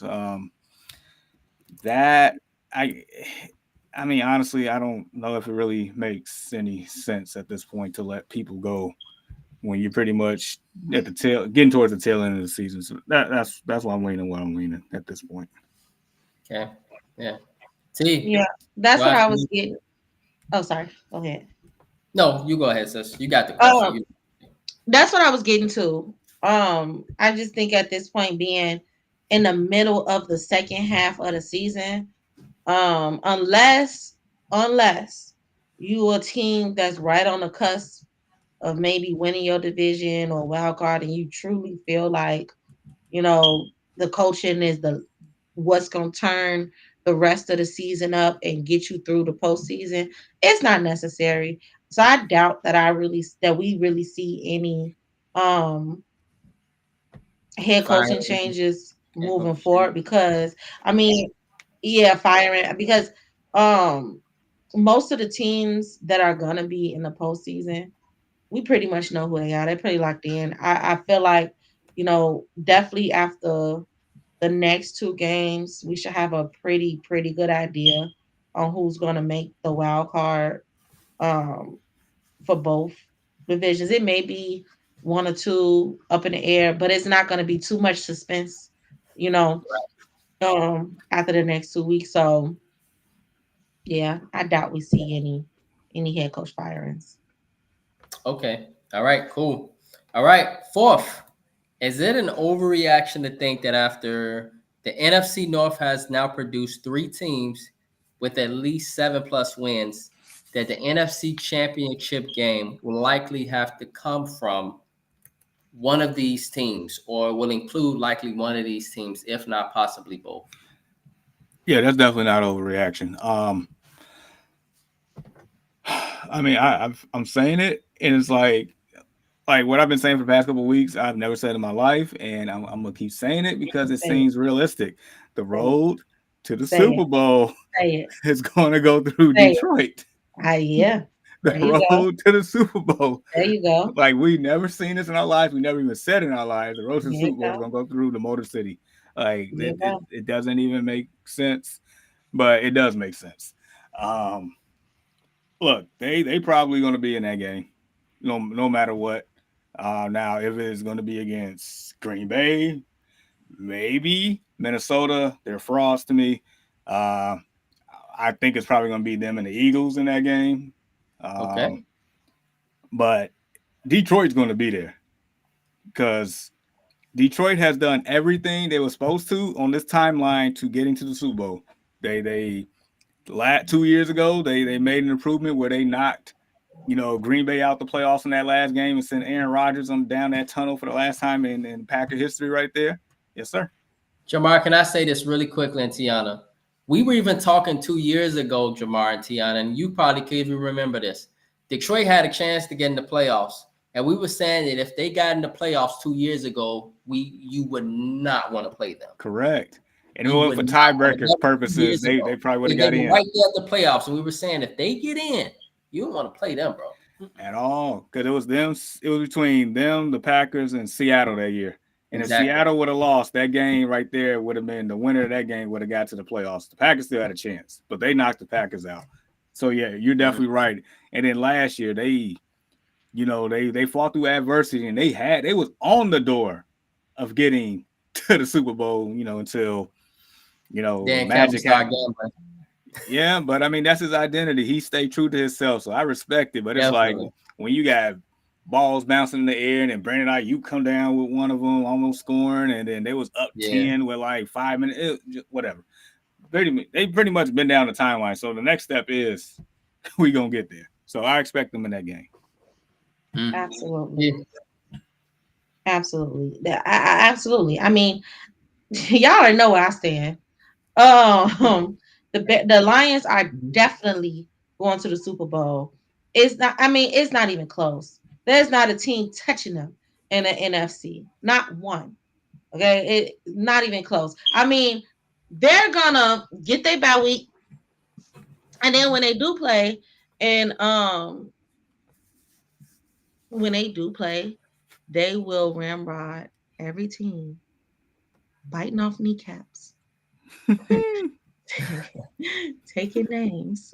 That I mean, honestly, I don't know if it really makes any sense at this point to let people go when you're pretty much at the getting towards the tail end of the season. So that's why I'm leaning what I'm leaning at this point. Okay. Yeah. T. Yeah, that's what I was Josh, getting. Oh, sorry. Go ahead. no, you go ahead, sis. You got the question. Um, that's what I was getting to. I just think at this point, being in the middle of the second half of the season, unless you a team that's right on the cusp of maybe winning your division or wild card, and you truly feel like the coaching is the what's going to turn the rest of the season up and get you through the postseason, it's not necessary. So I doubt that we really see any um head coaching firing. changes Yeah, moving coach. forward, because I mean, yeah, firing, because um most of the teams that are gonna be in the postseason, we pretty much know who they are. They're pretty locked in. I feel like, definitely after the next two games, we should have a pretty good idea on who's gonna make the wild card um for both divisions. It may be one or two up in the air, but it's not gonna be too much suspense, you know, after the next 2 weeks. So yeah, I doubt we see any head coach firings. Okay. All right. Cool. All right. Fourth, is it an overreaction to think that after the NFC North has now produced three teams with at least 7+ wins, that the NFC Championship game will likely have to come from one of these teams, or will include likely one of these teams, if not possibly both? Yeah, that's definitely not overreaction. I mean, I'm saying it, and it's like what I've been saying for the past couple of weeks. I've never said in my life, and I'm gonna keep saying it because it Say it, seems realistic. The say it, road to the say Super it, Bowl say it, is going to go through say it. Detroit. Yeah, The there you go. road to the Super Bowl. There you go. Like we never seen this in our lives. We never even said in our lives the road to the There you Super Bowl is go. gonna go through the Motor City. Like There you it go. it doesn't even make sense, but it does make sense. Um, Look, they probably gonna be in that game, no matter what. Now if it's gonna be against Green Bay, maybe Minnesota, they're frauds to me. Uh, I think it's probably gonna be them and the Eagles in that game. Okay. Um, but Detroit's gonna be there because Detroit has done everything they were supposed to on this timeline to getting to the Super Bowl. They 2 years ago they made an improvement where they knocked Green Bay out the playoffs in that last game and sent Aaron Rodgers on down that tunnel for the last time in Packer history right there. Yes, sir. Jamar, can I say this really quickly, and Tiana? We were even talking 2 years ago, Jamar and Tiana, and you probably could even remember this. Detroit had a chance to get in the playoffs, and we were saying that if they got in the playoffs 2 years ago, you would not want to play them. Correct. And You even would for not want to. tiebreakers That was purposes, 2 years they ago. probably would have They got were in right there at the playoffs, and we were saying if they get in, you don't want to play them, bro. at all because it was them. It was between them, the Packers, and Seattle that year. And if Exactly. Seattle would have lost, that game right there would have been the winner of that game would have got to the playoffs. The Packers still had a chance, but they knocked the Packers out. So yeah, you're definitely right. And then last year they fought through adversity and they was on the door of getting to the Super Bowl, until Dan Campbell magic started happened. gambling. Yeah, but I mean that's his identity. He stayed true to himself, so I respect it. But it's like Definitely. when you got balls bouncing in the air, and then Brandon you come down with one of them almost scoring, and then they was up Yeah. 10 with like 5 minutes, whatever. They pretty much been down the timeline. So the next step is we gonna get there. So I expect them in that game. Absolutely. Yeah. Absolutely. Absolutely. I mean, y'all already know where I stand. Um, the Lions are definitely going to the Super Bowl. It's not. I mean, it's not even close. There's not a team touching them in the NFC. Not one. Okay, it not even close. I mean, they're gonna get their bye week, and then and when they do play, they will ramrod every team, biting off kneecaps, taking names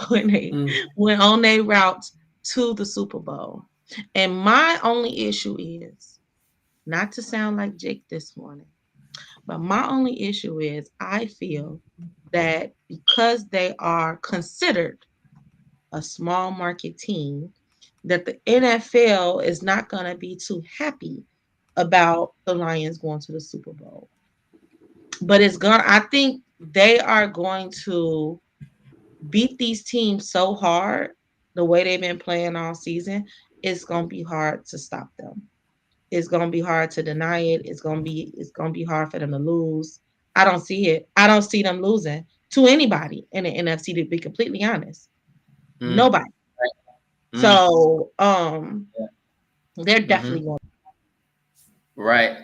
when they went on their route to the Super Bowl. And my only issue is not to sound like Jake this morning, but my only issue is I feel that because they are considered a small market team, that the NFL is not going to be too happy about the Lions going to the Super Bowl. But I think they are going to beat these teams so hard the way they've been playing all season. It's going to be hard to stop them. It's going to be hard to deny it. It's going to be hard for them to lose. I don't see it. I don't see them losing to anybody in the NFC, to be completely honest. Mm. Nobody. Mm. So Yeah. they're definitely going Right.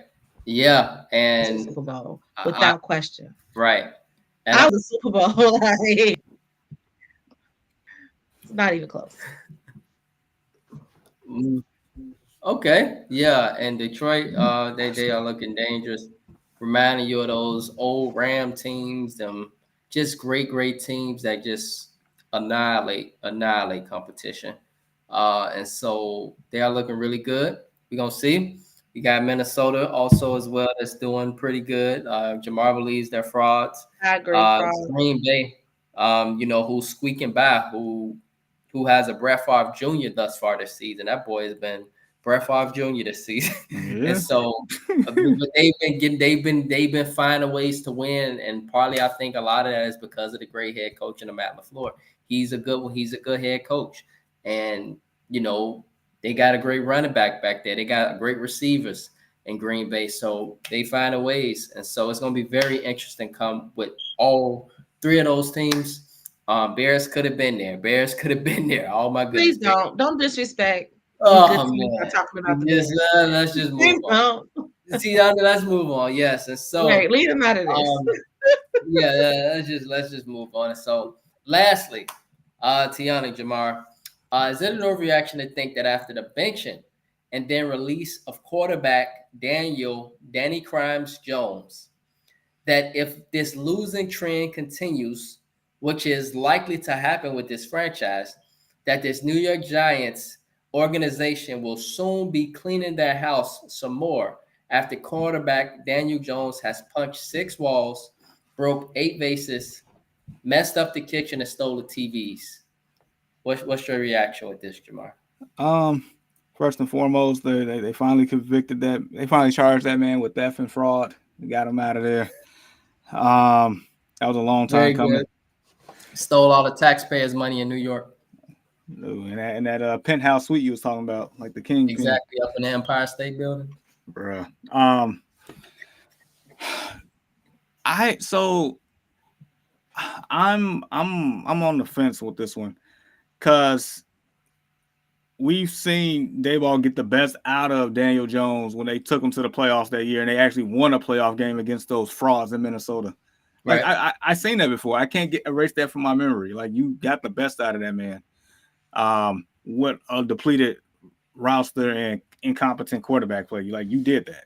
Yeah. to the And Super Bowl I without question. right. And I was a Super Bowl. Not even close. Mm, okay, yeah, and Detroit, they are looking dangerous, reminding you of those old Ram teams, them just great teams that just annihilate competition, and so they are looking really good. We're gonna see. We got Minnesota also as well that's doing pretty good. Jamar believes they're frauds. I agree, fraud. Green Bay, who's squeaking by, who has a Brett Favre Jr. thus far this season. That boy has been Brett Favre Jr. this season, and Yeah. so but they've been finding ways to win, and partly I think a lot of that is because of the great head coach and the Matt LaFleur. He's a good one. He's a good head coach, and you know they got a great running back there. They got great receivers in Green Bay, so they find a ways, and so it's going to be very interesting. Come with all three of those teams. Bears could have been there. Bears could have been there. Oh my Please goodness. don't disrespect these good Oh teams by man. talking about the Yes, Bears. let's just move Please on. don't. See, let's move on. Yes, and Right, so leave them out of this. um, yeah, let's just move on. And so, lastly, Tiana Jamar, is it an overreaction to think that after the benching and then release of quarterback Danny Crimes Jones, that if this losing trend continues, which is likely to happen with this franchise, that this New York Giants organization will soon be cleaning their house some more after quarterback Daniel Jones has punched 6 walls, broke 8 vases, messed up the kitchen, and stole the TVs. What's your reaction with this, Jamar? Um, First and foremost, they finally convicted that. They finally charged that man with theft and fraud. They got him out of there. That was a long time Very coming. good. Stole all the taxpayers' money in New York. Ooh, and that penthouse suite you was talking about, like the kingpin, Exactly, up in the Empire State Building. bruh. I so I'm on the fence with this one because we've seen Dayball get the best out of Daniel Jones when they took him to the playoffs that year, and they actually won a playoff game against those frauds in Minnesota. Like Right. I seen that before. I can't erase that from my memory. Like you got the best out of that man. What a depleted roster and incompetent quarterback play. Like you did that.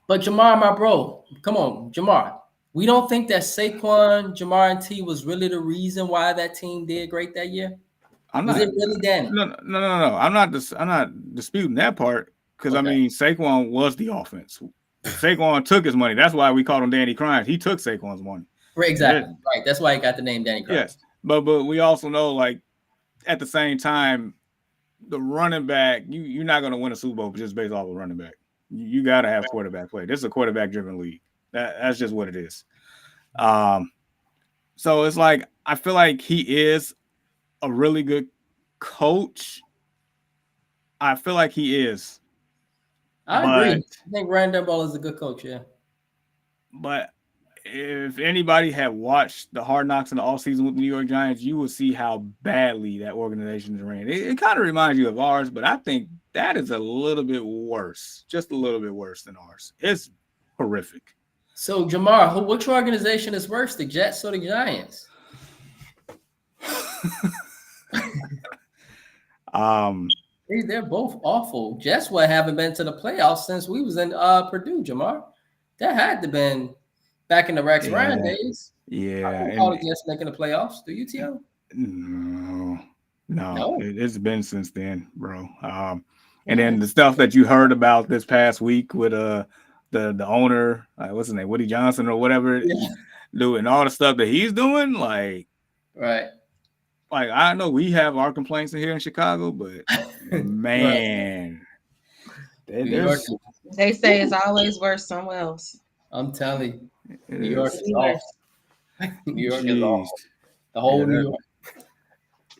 But Jamar, my bro, come on, Jamar. We don't think that Saquon, Jamar, and T was really the reason why that team did great that year. I'm Was not. it really Danny? No. I'm not disputing that part because I Okay. mean Saquon was the offense. Saquon took his money. That's why we called him Danny Crimes. He took Saquon's money. Right, exactly. Right. That's why he got the name Danny Yes, Crimes. but we also know like at the same time the running back you're not going to win a Super Bowl just based off of running back. You got to have quarterback play. This is a quarterback driven league. That's just what it is. So it's like I feel like he is a really good coach. I feel like he is. I agree. But I think Ryan Dumble is a good coach. Yeah. but if anybody had watched the Hard Knocks in the offseason with the New York Giants, you would see how badly that organization is ran. It kind of reminds you of ours, but I think that is a little bit worse, just a little bit worse than ours. It's horrific. So Jamar, which organization is worse, the Jets or the Giants? They're both awful. Jets haven't been to the playoffs since we was in Purdue, Jamar. That had to been back in the Rex Ryan days. Yeah, I don't call the Jets making the playoffs. Do you, Tio? No. It's been since then, bro. And then the stuff that you heard about this past week with the owner, what's his name, Woody Johnson or whatever, doing all the stuff that he's doing, like right. Like I know we have our complaints in here in Chicago, but man, they say it's always worse somewhere else. I'm telling you, New York is worse. awful. New York is awful. The whole New York.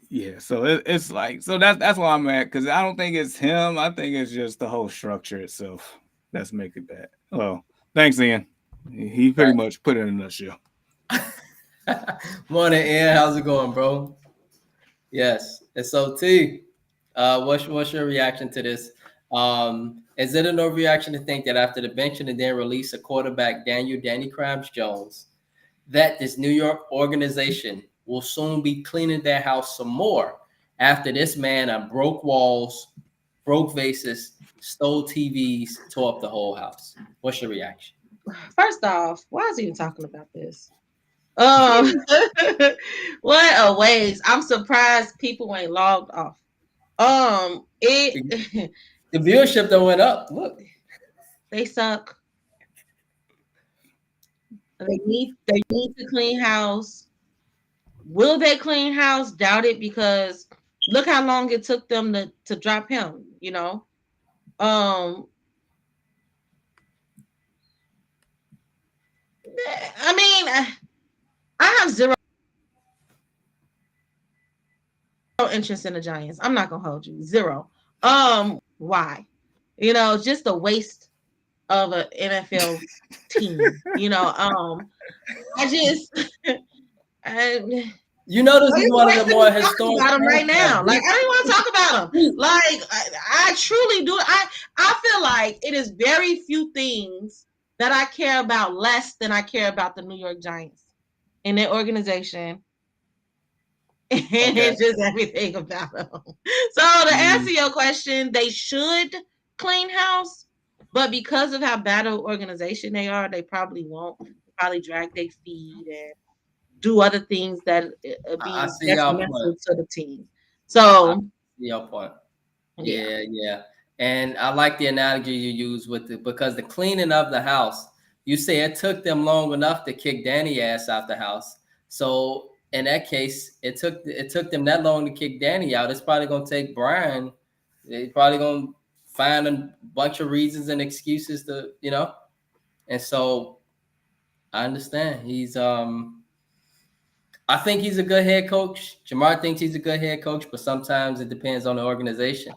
Yeah, so it's like that's why I'm at because I don't think it's him. I think it's just the whole structure itself that's making that. Well, thanks, Ian. He pretty much put it in a nutshell. Morning, Ian. How's it going, bro? Yes. And so, T, what's your reaction to this? Is it an overreaction to think that after the benching and then release of quarterback Danny Crimes Jones, that this New York organization will soon be cleaning their house some more after this man broke walls, broke vases, stole TVs, tore up the whole house. What's your reaction? First off, why is he even talking about this? Um, what a waste. I'm surprised people ain't logged off. The, It the viewership that went up. Look, they suck. They need to clean house. Will they clean house? Doubt it, because look how long it took them to drop him, you know. Um I mean, I have zero interest in the Giants. I'm not gonna hold you. Zero. Why? Just a waste of an NFL team. I just I, you know this I is just one of the wasn't more even talking historic about him right franchises. now. Like, I don't even want to talk about him. Like, I truly do. I feel like it is very few things that I care about less than I care about the New York Giants and their organization Okay. and just everything about them. So to answer Mm, your question, they should clean house, but because of how bad an organization they are, they probably won't. Probably drag their feet and do other things that I be see y'all detrimental point. to the team. I So see your point. yeah. Yeah, yeah. And I like the analogy you use with it because the cleaning of the house, you say it took them long enough to kick Danny ass out the house. So in that case, it took them that long to kick Danny out. It's probably gonna take Brian. They probably gonna find a bunch of reasons and excuses to. And so I understand. I think he's a good head coach. Jamar thinks he's a good head coach, but sometimes it depends on the organization.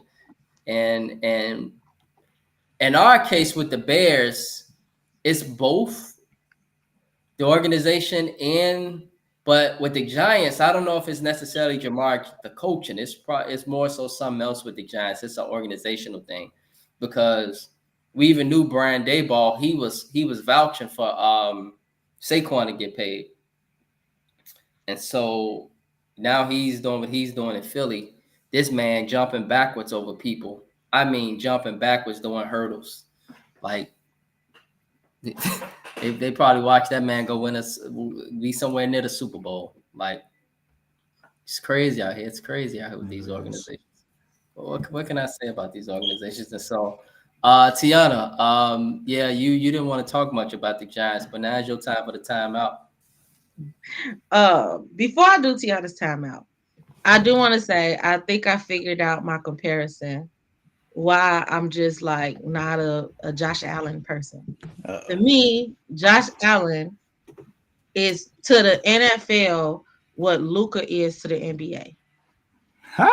And in our case with the Bears, it's both the organization and but with the Giants, I don't know if it's necessarily Jamar the coaching. It's more so something else with the Giants. It's an organizational thing because we even knew Brian Dayball. He was vouching for Saquon to get paid, and so now he's doing what he's doing in Philly. This man jumping backwards over people. I mean, jumping backwards doing hurdles. Like they probably watch that man go win us be somewhere near the Super Bowl. Like it's crazy out here. It's crazy out here with these organizations. What can I say about these organizations? And so, Tiana, yeah, you didn't want to talk much about the Giants, but now's your time for the timeout. Before I do Tiana's timeout, I do want to say I think I figured out my comparison. Why I'm just like not a Josh Allen person. To me, Josh Allen is to the NFL what Luca is to the NBA. Ha!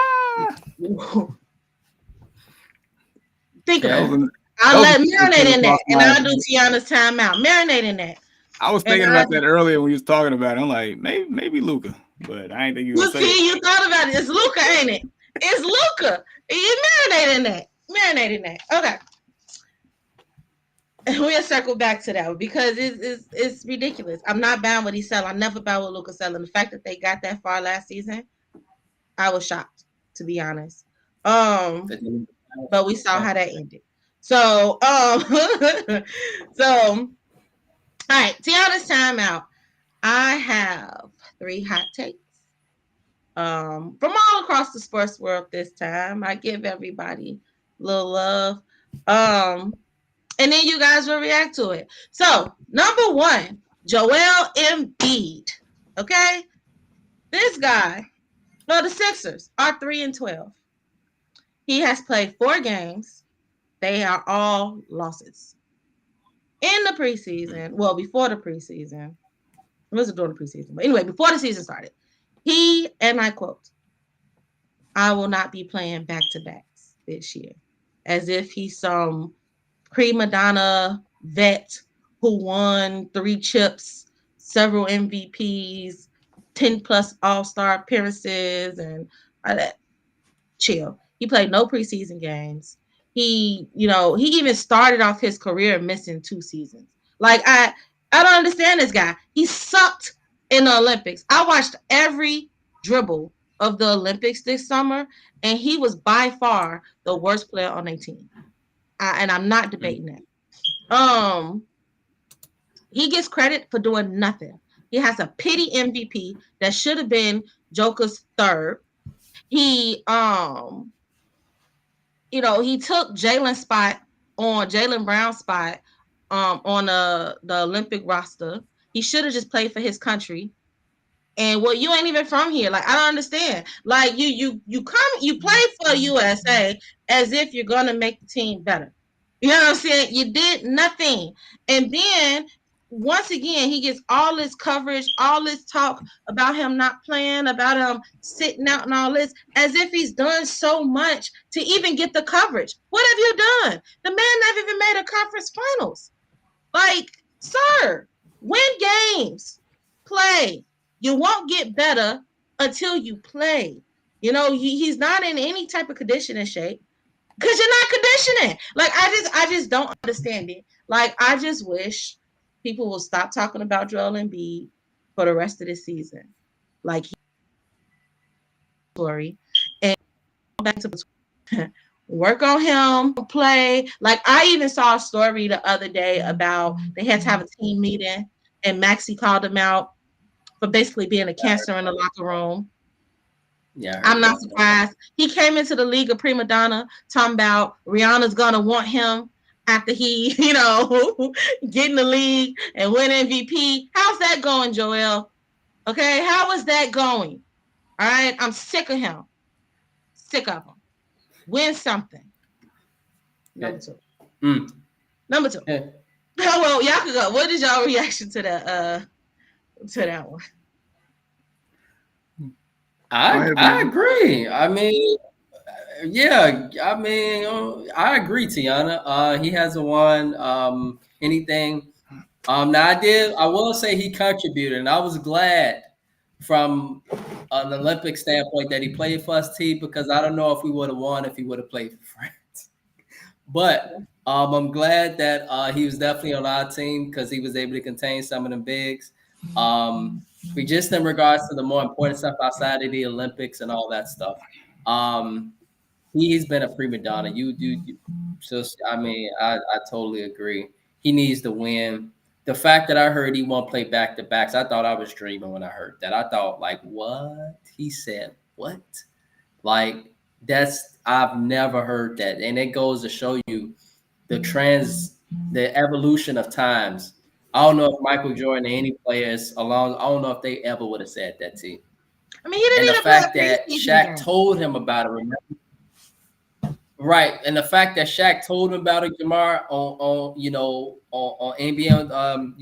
Think That about Okay. it. was a, that I'll was let a thing marinate in that, across and my. I'll do Tiana's timeout. Marinate in that, I was and thinking I about that earlier when you was talking about it. I'm like, maybe Luca, but I ain't think you you gonna say it. see, you thought about it. It's Luca, ain't it? It's Luca. You marinate in that. Marinate in that. Okay. We'll circle back to that because it's ridiculous. I'm not bound what he's selling. I'm never bound what Luca's selling. The fact that they got that far last season, I was shocked, to be honest. But we saw how that ended. So, so all right, Tiana's timeout. I have 3 hot takes. From all across the sports world this time. I give everybody a little love. And then you guys will react to it. So, number 1, Joel Embiid. Okay? This guy, well, the Sixers are 3-12. He has played 4 games. They are all losses. In the preseason, well, before the preseason, it wasn't during the preseason, but anyway, before the season started, he, and I quote, I will not be playing back to backs this year. As if he's some prima donna vet who won 3 chips, several MVPs, 10 plus all-star appearances, and all that. Chill. He played no preseason games. He even started off his career missing 2 seasons. Like I don't understand this guy. He sucked in the Olympics. I watched every dribble of the Olympics this summer, and he was by far the worst player on their team. And I'm not debating that. He gets credit for doing nothing. He has a pity MVP that should have been Joker's third. He he took Jalen Brown's spot on the Olympic roster. He should have just played for his country. And well, you ain't even from here. Like, I don't understand. Like, you play for USA as if you're gonna make the team better. You know what I'm saying? You did nothing. And then once again, he gets all this coverage, all this talk about him not playing, about him sitting out and all this, as if he's done so much to even get the coverage. What have you done? The man never even made a conference finals. Like, sir, win games, play. You won't get better until you play. He's not in any type of conditioning shape because you're not conditioning. Like, I just don't understand it. Like, I just wish people will stop talking about Joel Embiid for the rest of the season. Like, story and back to work on him, play. Like, I even saw a story the other day about they had to have a team meeting, and Maxey called him out for basically being a cancer in the locker room. Yeah, I'm not surprised. He came into the league a prima donna, talking about Rihanna's gonna want him after he, get in the league and win MVP. How's that going, Joel? Okay, how is that going? All right, I'm sick of him. Sick of him. Win something. Number two. Number two. Yeah. Well, y'all can go. What is y'all reaction to that one? I agree. I mean, yeah. I mean, I agree, Tiana. He hasn't won anything. Now I will say he contributed, and I was glad from an Olympic standpoint that he played for us team because I don't know if we would have won if he would have played for France. But I'm glad that he was definitely on our team because he was able to contain some of them bigs. But just in regards to the more important stuff outside of the Olympics and all that stuff, he's been a prima donna. I mean, I totally agree. He needs to win. The fact that I heard he won't play back to backs, I thought I was dreaming when I heard that. I thought, like, what? He said, what? Like, I've never heard that. And it goes to show you the evolution of times. I don't know if Michael Jordan or any players along, I don't know if they ever would have said that to him. I mean, he didn't and the even fact play that Shaq told him about it, remember? Right, and the fact that Shaq told him about it, Jamar, on NBA,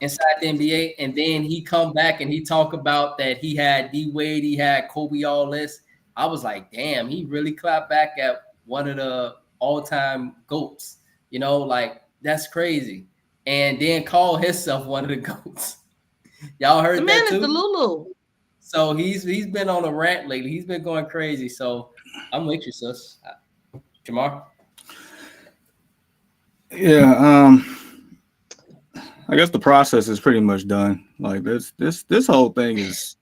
inside the NBA, and then he come back and he talk about that he had D Wade, he had Kobe, all this. I was like, damn, he really clapped back at one of the all-time GOATs. Like, that's crazy. And then call himself one of the GOATs. Y'all heard the that man too? Is the Lulu. So he's been on a rant lately. He's been going crazy. So I'm with you, sis. Jamar? Yeah, I guess the process is pretty much done. Like this whole thing it's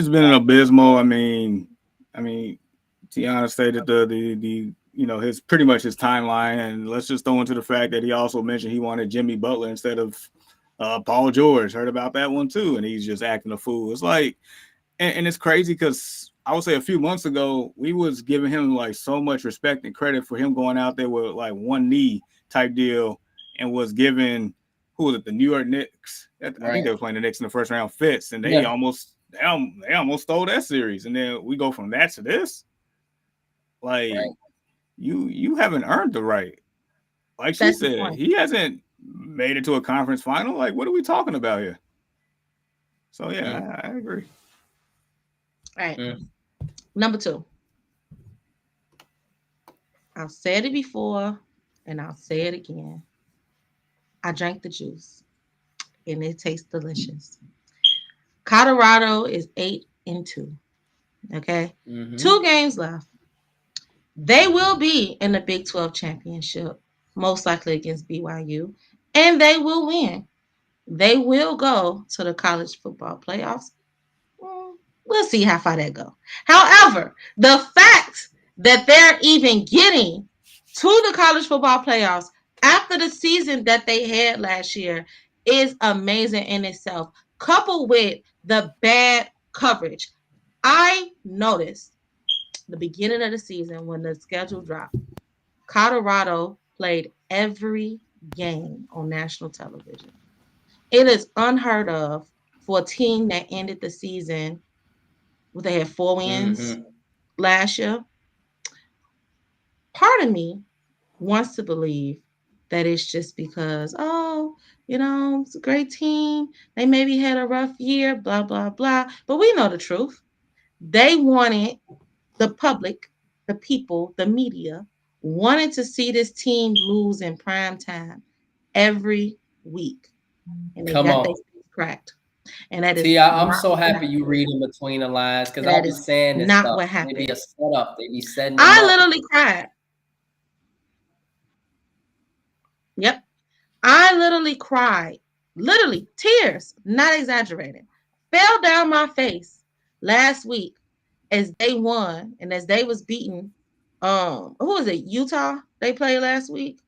been abysmal. I mean, Tiana stated the his pretty much his timeline, and let's just throw into the fact that he also mentioned he wanted Jimmy Butler instead of Paul George. Heard about that one too, and he's just acting a fool. It's like, and it's crazy because I would say a few months ago we was giving him like so much respect and credit for him going out there with like one knee type deal, and was given who was it, the New York Knicks? I think they were playing the Knicks in the first round fits, and they almost stole that series, and then we go from that to this. Like, you haven't earned the right. Like she said, he hasn't made it to a conference final. Like, what are we talking about here? So yeah, I agree. All right. Number two. I've said it before and I'll say it again. I drank the juice and it tastes delicious. Colorado is 8-2. Okay. 2 games left. They will be in the Big 12 championship, most likely against BYU, and they will win. They will go to the college football playoffs. Mm, we'll see how far that go. However, the fact that they're even getting to the college football playoffs after the season that they had last year is amazing in itself, coupled with the bad coverage. I noticed the beginning of the season when the schedule dropped, Colorado played every game on national television. It is unheard of for a team that ended the season with they had 4 wins Mm-hmm. last year. Part of me wants to believe that it's just because, oh, it's a great team. They maybe had a rough year, blah, blah, blah. But we know the truth. They wanted the public, the people, the media wanted to see this team lose in prime time every week. And they Come got their on. face cracked. And that is T, I'm not so what happy you happened. reading between the lines because I'll That be is saying this not stuff. what Maybe a happened. setup. They be setting them I up. literally cried. Yep. I literally cried. Literally, tears, not exaggerating, fell down my face last week as they won and as they was beating who was it? Utah they played last week.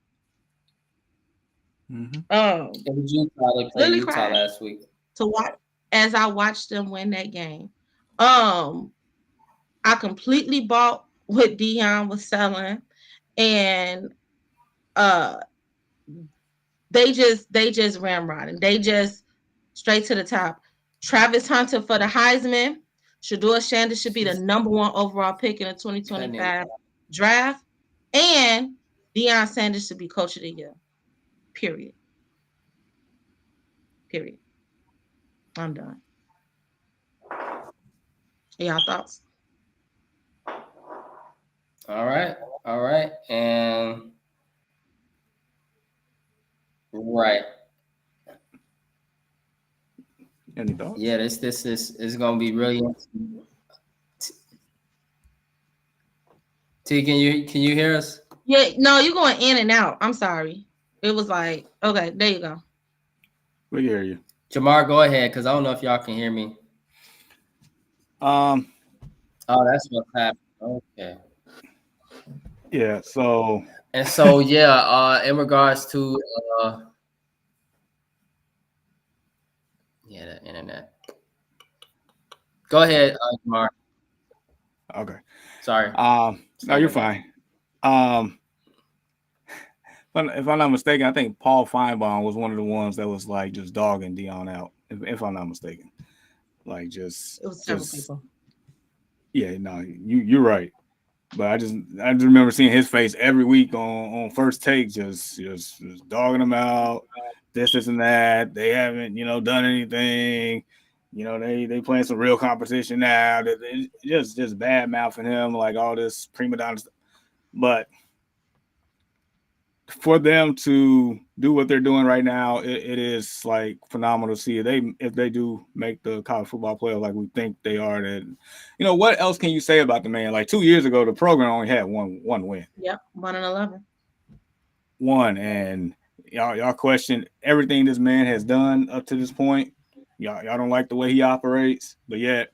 Mm-hmm. It was Utah. They played Literally Utah cried last week. to watch as I watched them win that game. Um, I completely bought what Dion was selling, and uh, they just ramrodding. They just straight to the top. Travis Hunter for the Heisman. Shador Sanders should be the #1 overall pick in the Couldn't even. 2025 draft, and Deion Sanders should be Coach of the Year. Period. Period. I'm done. Y'all thoughts? All right. All right. And right. Any thoughts? Yeah, this is gonna be really. T, can you hear us? Yeah, no, you're going in and out. I'm sorry. It was like, okay, there you go. We hear you. Jamar, go ahead, because I don't know if y'all can hear me. Um, Oh, that's what's happening. Okay. yeah. So And so yeah, in regards to yeah, the internet. Go ahead, Jamar. okay. Sorry. No, you're Sorry about fine. Um, if I'm not mistaken, I think Paul Feinbaum was one of the ones that was like just dogging Dion out. If I'm not mistaken, like It was several just people. yeah. No, you're right. But I just remember seeing his face every week on First Take, just dogging him out, this and that. They haven't done anything. They playing some real competition now. Just bad mouthing him like all this prima donna stuff. But for them to do what they're doing right now, it is like phenomenal to see. If they do make the college football playoff like we think they are, then what else can you say about the man? Like 2 years ago, the program only had one win. Yep, 1-11. One, and y'all question everything this man has done up to this point. Y'all don't like the way he operates, but yet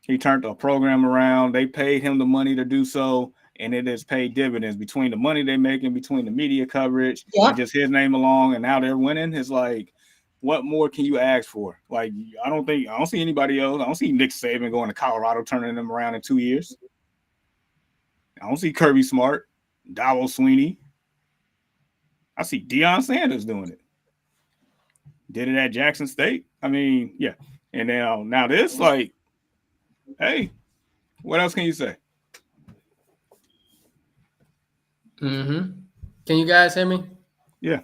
he turned the program around. They paid him the money to do so, and it has paid dividends between the money they're making, between the media coverage, and Yep. just his name along. And now they're winning. It's like, what more can you ask for? Like, I don't see anybody else. I don't see Nick Saban going to Colorado, turning them around in 2 years. I don't see Kirby Smart, Dabo Sweeney. I see Deion Sanders doing it. Did it at Jackson State. I mean, yeah. And now this, like, hey, what else can you say? Mm-hmm. Can you guys hear me? Yeah.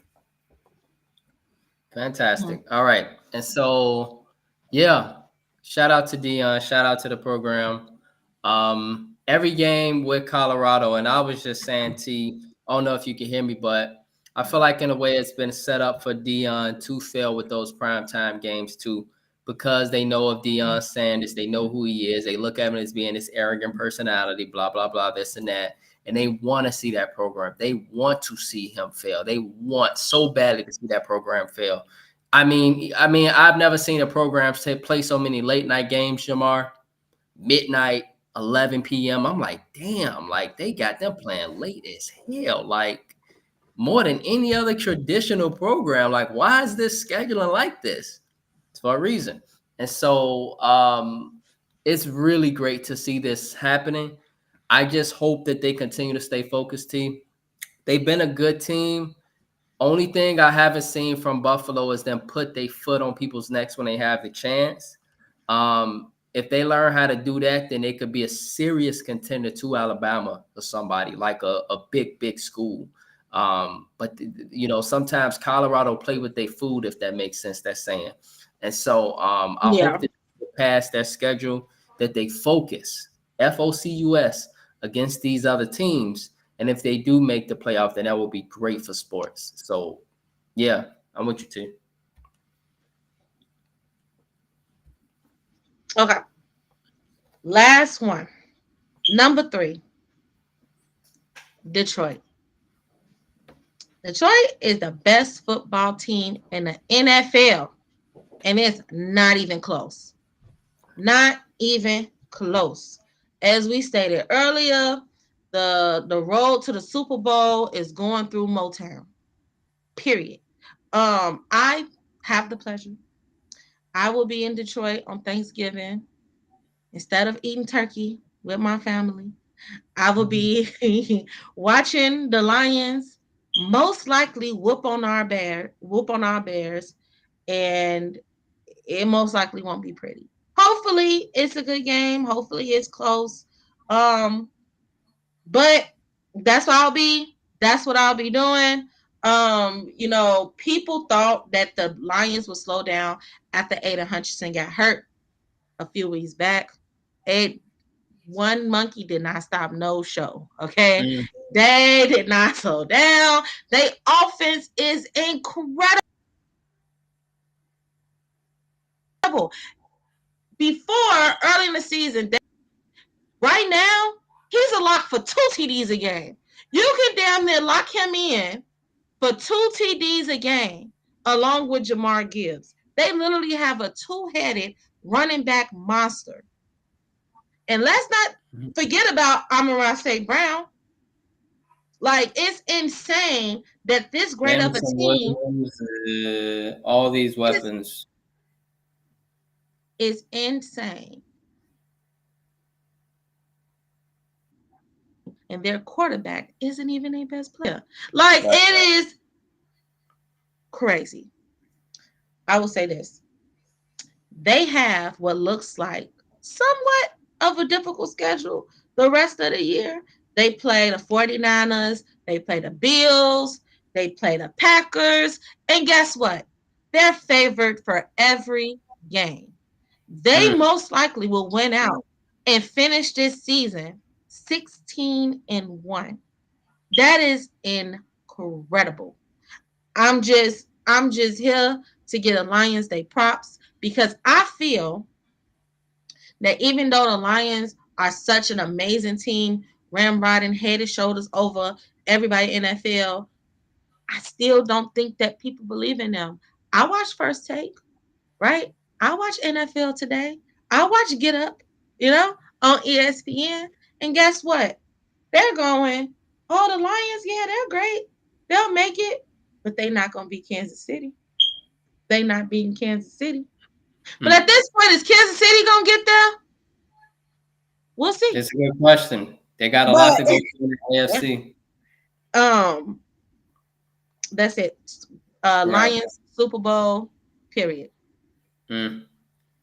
Fantastic. All right. And so, yeah, shout out to Dion. Shout out to the program. Every game with Colorado, and I was just saying, T, I don't know if you can hear me, but I feel like in a way it's been set up for Dion to fail with those primetime games too, because they know of Dion Sanders, they know who he is, they look at him as being this arrogant personality, blah, blah, blah, this and that. And they want to see that program. They want to see him fail. They want so badly to see that program fail. I've never seen a program play so many late night games, Jamar. Midnight, 11 p.m. I'm like, damn, like they got them playing late as hell, like more than any other traditional program. Like, why is this scheduling like this? It's for a reason. And so it's really great to see this happening. I just hope that they continue to stay focused, team. They've been a good team. Only thing I haven't seen from Buffalo is them put their foot on people's necks when they have the chance. If they learn how to do that, then they could be a serious contender to Alabama or somebody like a big school. But sometimes Colorado play with their food, if that makes sense. That's saying, and so I Yeah. hope that they pass their schedule, that they focus against these other teams. And if they do make the playoff, then that will be great for sports. So, yeah, I'm with you too. Okay. Last one. Number 3, Detroit. Detroit is the best football team in the NFL, and it's not even close. Not even close. As we stated earlier, the road to the Super Bowl is going through Motown. Period. I have the pleasure. I will be in Detroit on Thanksgiving. Instead of eating turkey with my family, I will be watching the Lions most likely whoop on our Bears, and it most likely won't be pretty. Hopefully, it's a good game. Hopefully, it's close. Um, but that's what I'll be. That's what I'll be doing. People thought that the Lions would slow down after Aiden Hutchinson got hurt a few weeks back. It One monkey did not stop no show. Okay. Mm. They did not slow down. Their offense is incredible. Before early in the season, right now, he's a lock for 2 TDs a game. You can damn near lock him in for 2 TDs a game, along with Jamar Gibbs. They literally have a two-headed running back monster. And let's not forget about Amon-Ra St. Brown. Like, it's insane that this great of a Jameson team Williams, all these is, weapons. is insane. And their quarterback isn't even their best player. Like, Right. it is crazy. I will say this. They have what looks like somewhat of a difficult schedule the rest of the year. They play the 49ers, they play the Bills, they play the Packers, and guess what? They're favored for every game. They Mm. most likely will win out and finish this season 16-1. That is incredible. I'm just here to get a Lions Day props because I feel that even though the Lions are such an amazing team, riding head and shoulders over everybody in NFL, I still don't think that people believe in them. I watch First Take, right? I watch NFL Today. I watch Get Up, on ESPN. And guess what? They're going, oh, the Lions, yeah, they're great. They'll make it, but they're not going to beat Kansas City. They not beating Kansas City. But Mm. at this point, is Kansas City going to get there? We'll see. It's a good question. They got a lot But to go through in the AFC. um, that's it. Right. Lions Super Bowl. Period. Mm.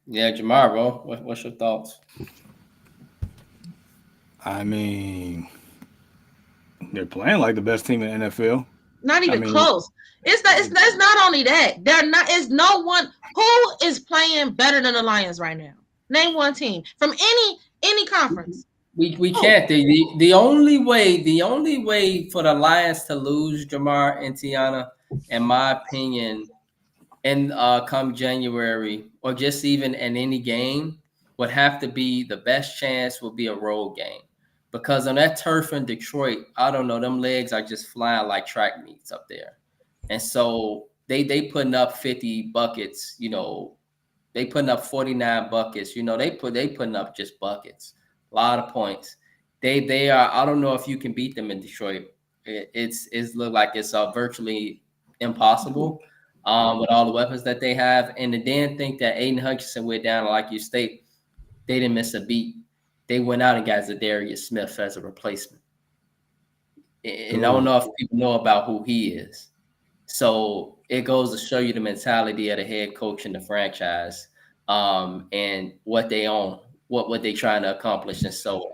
Yeah, Jamar, bro. What's your thoughts? I mean, they're playing like the best team in the NFL. Not I even mean, close. It's not only that. They're not. It's no one who is playing better than the Lions right now. Name one team from any conference. We Oh, can't. The only way for the Lions to lose, Jamar and Tiana, in my opinion, in come January or just even in any game, would have to be the best chance would be a road game. Because on that turf in Detroit, I don't know, them legs are just flying like track meets up there. And so they putting up 50 buckets, they putting up 49 buckets. They putting up just buckets, a lot of points. They are. I don't know if you can beat them in Detroit. It's look like it's virtually impossible with all the weapons that they have. And to then think that Aiden Hutchinson went down, like you state, they didn't miss a beat. They went out and got Zadarius Smith as a replacement. And I don't know if people know about who he is. So it goes to show you the mentality of the head coach and the franchise, and what they own, what they trying to accomplish. And so,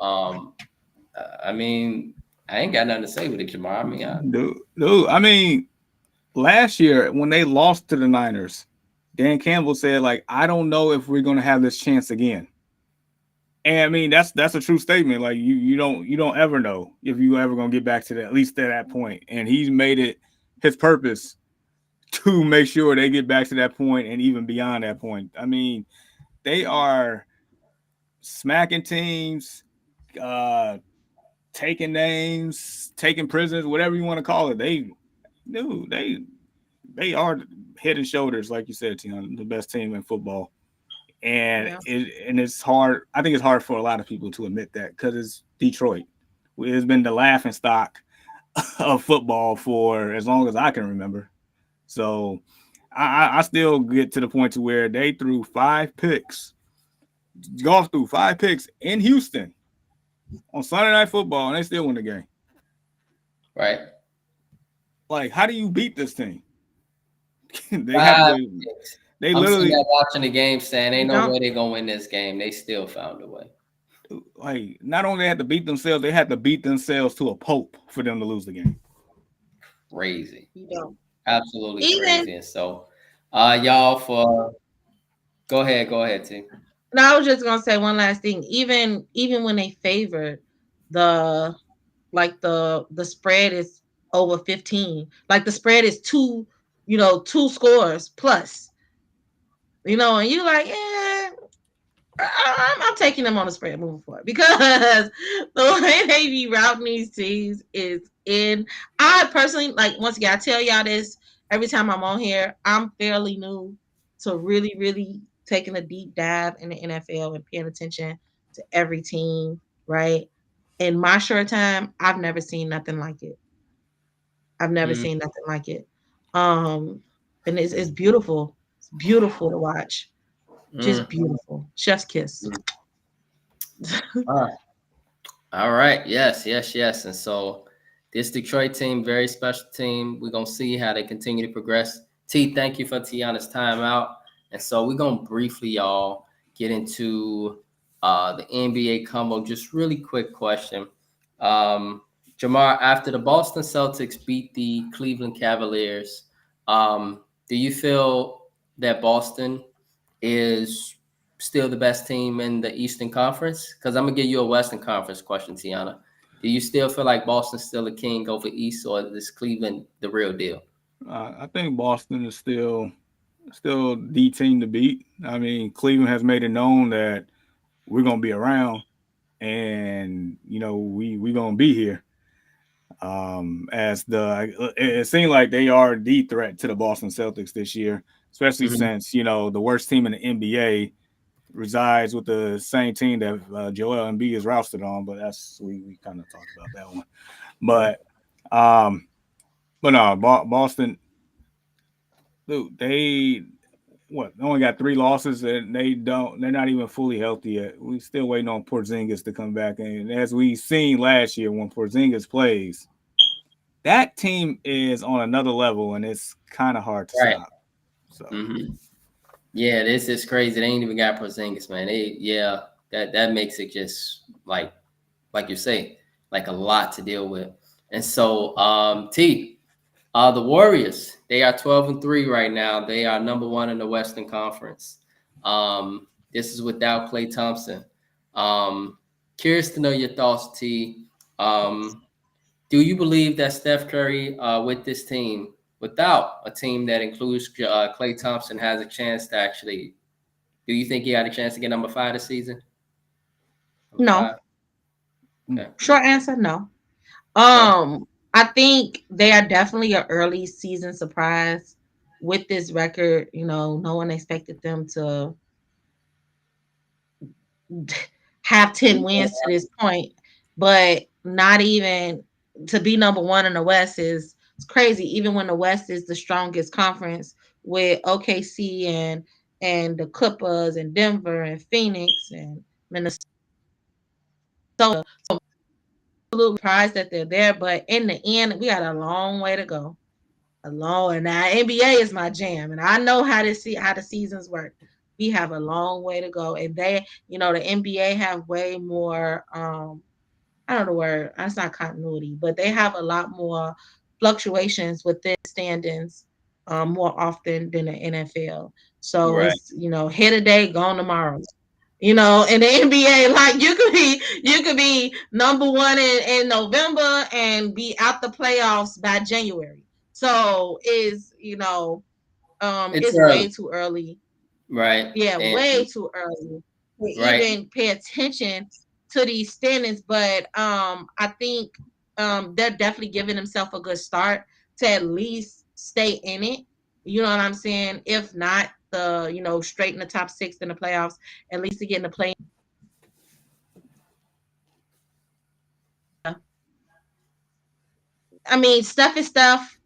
I mean, I ain't got nothing to say with it, Jamar. I mean, dude. I mean, last year when they lost to the Niners, Dan Campbell said, like, I don't know if we're gonna have this chance again. And I mean, that's a true statement. Like you don't ever know if you ever gonna get back to that, at least at that point. And he's made it his purpose to make sure they get back to that point and even beyond that point. I mean, they are smacking teams, taking names, taking prisoners, whatever you want to call it. They are head and shoulders, like you said, Tiana, the best team in football. And Yeah. it's hard. I think it's hard for a lot of people to admit that because it's Detroit. It's been the laughing stock of football for as long as I can remember. So I still get to the point to where they threw 5 picks, golf threw 5 picks in Houston on Sunday Night Football, and they still win the game. right? Like, how do you beat this team? they have Five to. picks. They I'm sitting literally there watching the game, saying, "Ain't You no know? way they gonna win this game." They still found a way. like not only had to beat themselves, they had to beat themselves to a pulp for them to lose the game. Crazy, You know. absolutely Even crazy. And so, y'all, for go ahead, T. no, I was just gonna say one last thing. Even when they favored the the spread is over 15. Like the spread is two scores plus. And you like, yeah, I'm taking them on the spread moving forward because the way they be routing these teams is in. I personally, like, once again, I tell y'all this every time I'm on here. I'm fairly new to really, really taking a deep dive in the NFL and paying attention to every team. Right, in my short time, I've never seen nothing like it. I've never Mm, seen nothing like it. Um, and it's beautiful. It's beautiful to watch. Just mm, beautiful. Chef's kiss. mm. All right. Yes, yes, yes. And so this Detroit team, very special team. We're gonna see how they continue to progress. T, thank you for Tiana's timeout. And so we're gonna briefly, y'all, get into the NBA combo. Just really quick question. Um, Jamar, after the Boston Celtics beat the Cleveland Cavaliers, do you feel that Boston is still the best team in the Eastern Conference? Because I'm gonna give you a Western Conference question, Tiana. Do you still feel like Boston's still a king over East, or is Cleveland the real deal? I think Boston is still the team to beat. I mean, Cleveland has made it known that we're gonna be around, and we gonna be here. As it seemed like they are the threat to the Boston Celtics this year, especially Mhm. since the worst team in the NBA resides with the same team that Joel Embiid is rostered on. But we kind of talked about that one. But um, but no, Boston, dude, they only got 3 losses and they're not even fully healthy yet. We still waiting on Porzingis to come back, and as we seen last year when Porzingis plays, that team is on another level, and it's kind of hard to Right. stop. So Mm-hmm. Yeah, this is crazy. They ain't even got Porzingis, man. Yeah, that makes it just like you say, like a lot to deal with. And so, T, the Warriors, they are 12-3 right now. They are number one in the Western Conference. This is without Klay Thompson. Um, Curious to know your thoughts, T. Um, do you believe that Steph Curry, with this team, without a team that includes Klay Thompson, has a chance to actually? Do you think he had a chance to get number 5 this season? Number No. 5. Okay. Short answer, no. Okay. I think they are definitely an early season surprise. with this record, no one expected them to have 10 wins to this point, but not even to be number one in the West is it's crazy. Even when the West is the strongest conference with OKC and the Clippers and Denver and Phoenix and Minnesota. So absolutely surprised that they're there, but in the end, we got a long way to go. And now NBA is my jam, and I know how to see how the seasons work. We have a long way to go, and the NBA have way more. I don't know the word. That's not continuity, but they have a lot more fluctuations within standings, more often than the NFL. So Right. it's here today, gone tomorrow. In the NBA, like you could be number one in November and be out the playoffs by January. So It's it's way early, too early. right? Yeah, And way too early to right, even pay attention to these standings. But I think they're definitely giving themselves a good start to at least stay in it. You know what I'm saying? If not straight in the top six in the playoffs, at least to get in the play. I mean, stuff is stuff.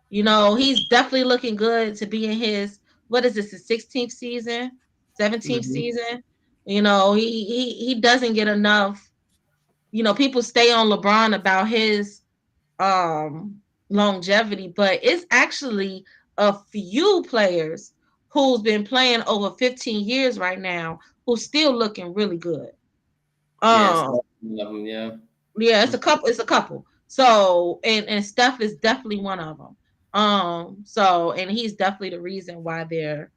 He's definitely looking good to be in his what is this, his 16th season, 17th mhm. season. He doesn't get enough. People stay on LeBron about his um longevity, but it's actually a few players who's been playing over 15 years right now who's still looking really good. Yes, Um one of them, yeah. yeah, it's a Mhm. couple. It's a couple. So and Steph is definitely one of them. So and he's definitely the reason why they're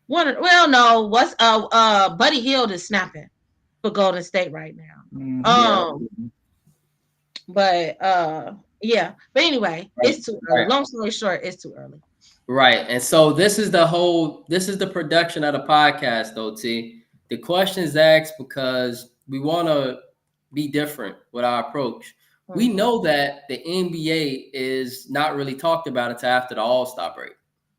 well, no, what's Buddy Hield is snapping for Golden State right now. Hmm. Yeah, But yeah. But anyway, right, it's too early. right. Long story short, it's too early. Right. And so this is the production of the podcast though, T. The question is asked because we want to be different with our approach. We Mm-hmm. know that the NBA is not really talked about until after the All-Star break.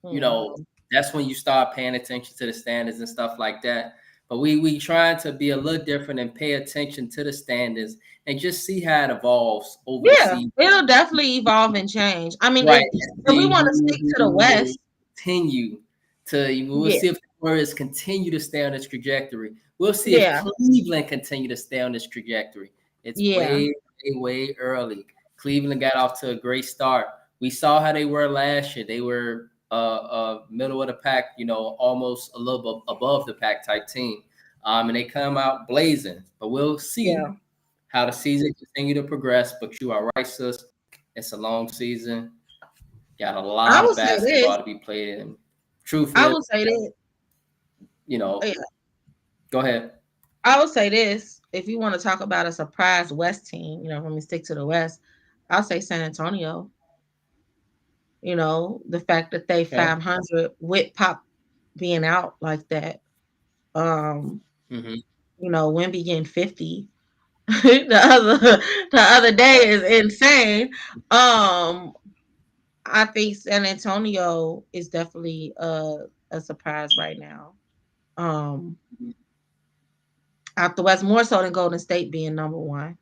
You know, Mm-hmm. that's when you start paying attention to the standards and stuff like that. But we trying to be a little different and pay attention to the standards and just see how it evolves over the Yeah, season. it'll definitely evolve and change. I mean, Right. if we See want to stick to the who will West, continue to, we'll yeah, see if the Warriors continue to stay on this trajectory. We'll see if yeah, Cleveland continue to stay on this trajectory. It's yeah, way early. Cleveland got off to a great start. We saw how they were last year. They were middle of the pack, almost a little bit above the pack type team. And they come out blazing. But we'll yeah. see how the season continue to progress. But you are right, sis. It's a long season. Got a I lot of would say this. basketball to be played in. I Truthfully, would say this. you know, Yeah, go ahead. I would say this. If you want to talk about a surprise West team, let me stick to the West. I'll say San Antonio. The fact that they Okay. 500 with Pop being out like that. Um, Mm-hmm. Wimby getting 50 the other day is insane. I think San Antonio is definitely a surprise right now. Um, out the West more so than Golden State being number one.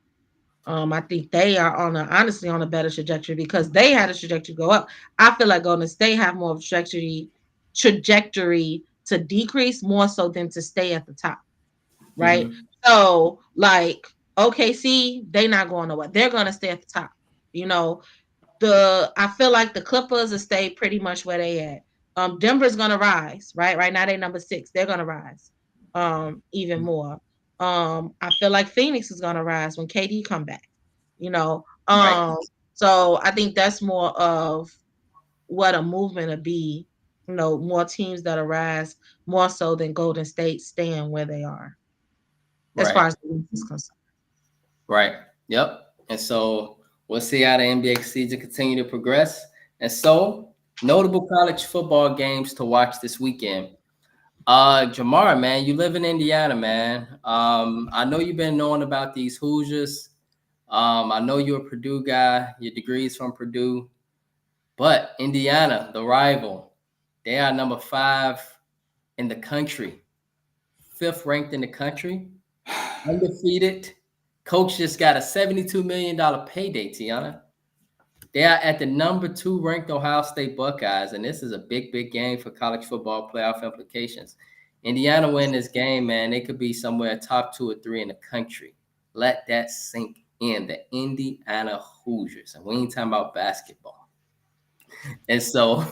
I think they are honestly on a better trajectory because they had a trajectory go up. I feel like Golden State have more of a trajectory to decrease more so than to stay at the top, right? Mm-hmm. So like OKC, they not going nowhere. They're gonna stay at the top. You know, I feel like the Clippers will stay pretty much where they at. Denver's gonna rise, right? Right now they number 6. They're gonna rise, even more. I feel like Phoenix is gonna rise when KD come back. You know, Right. um, so I think that's more of what a movement would be. More teams that arise more so than Golden State staying where they are, as Right. far as the East is concerned. Right. Yep. And so we'll see how the NBA season continue to progress. And so notable college football games to watch this weekend. Jamar, man, you live in Indiana, man. I know you've been knowing about these Hoosiers. I know you're a Purdue guy. Your degree's from Purdue. But Indiana, the rival, They are number 5 in the country, 5th ranked in the country, undefeated. Coach just got a $72 million payday, Tiana. They are at the number 2 ranked Ohio State Buckeyes, and this is a big, big game for college football playoff implications. Indiana win this game, man. They could be somewhere top 2 or 3 in the country. Let that sink in. The Indiana Hoosiers, and we ain't talking about basketball. And so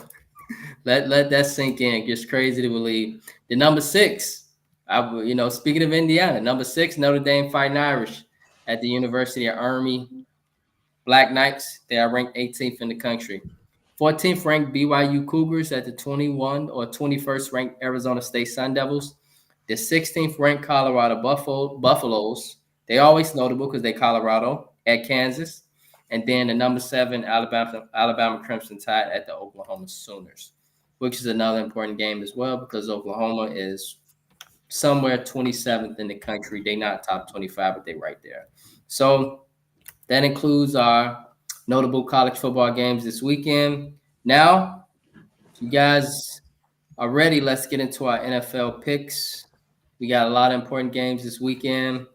let that sink in. It gets crazy to believe. The number 6, speaking of Indiana, number 6, Notre Dame Fighting Irish at the University of Army. Black Knights, they are ranked 18th in the country. 14th ranked BYU Cougars at the 21 or 21st ranked Arizona State Sun Devils. The 16th ranked Colorado Buffaloes. They always notable because they Colorado at Kansas. And then the number 7 Alabama Crimson Tide at the Oklahoma Sooners, which is another important game as well because Oklahoma is somewhere 27th in the country. They not top 25, but they right there. So that includes our notable college football games this weekend. Now, if you guys are ready, let's get into our NFL picks. We got a lot of important games this weekend.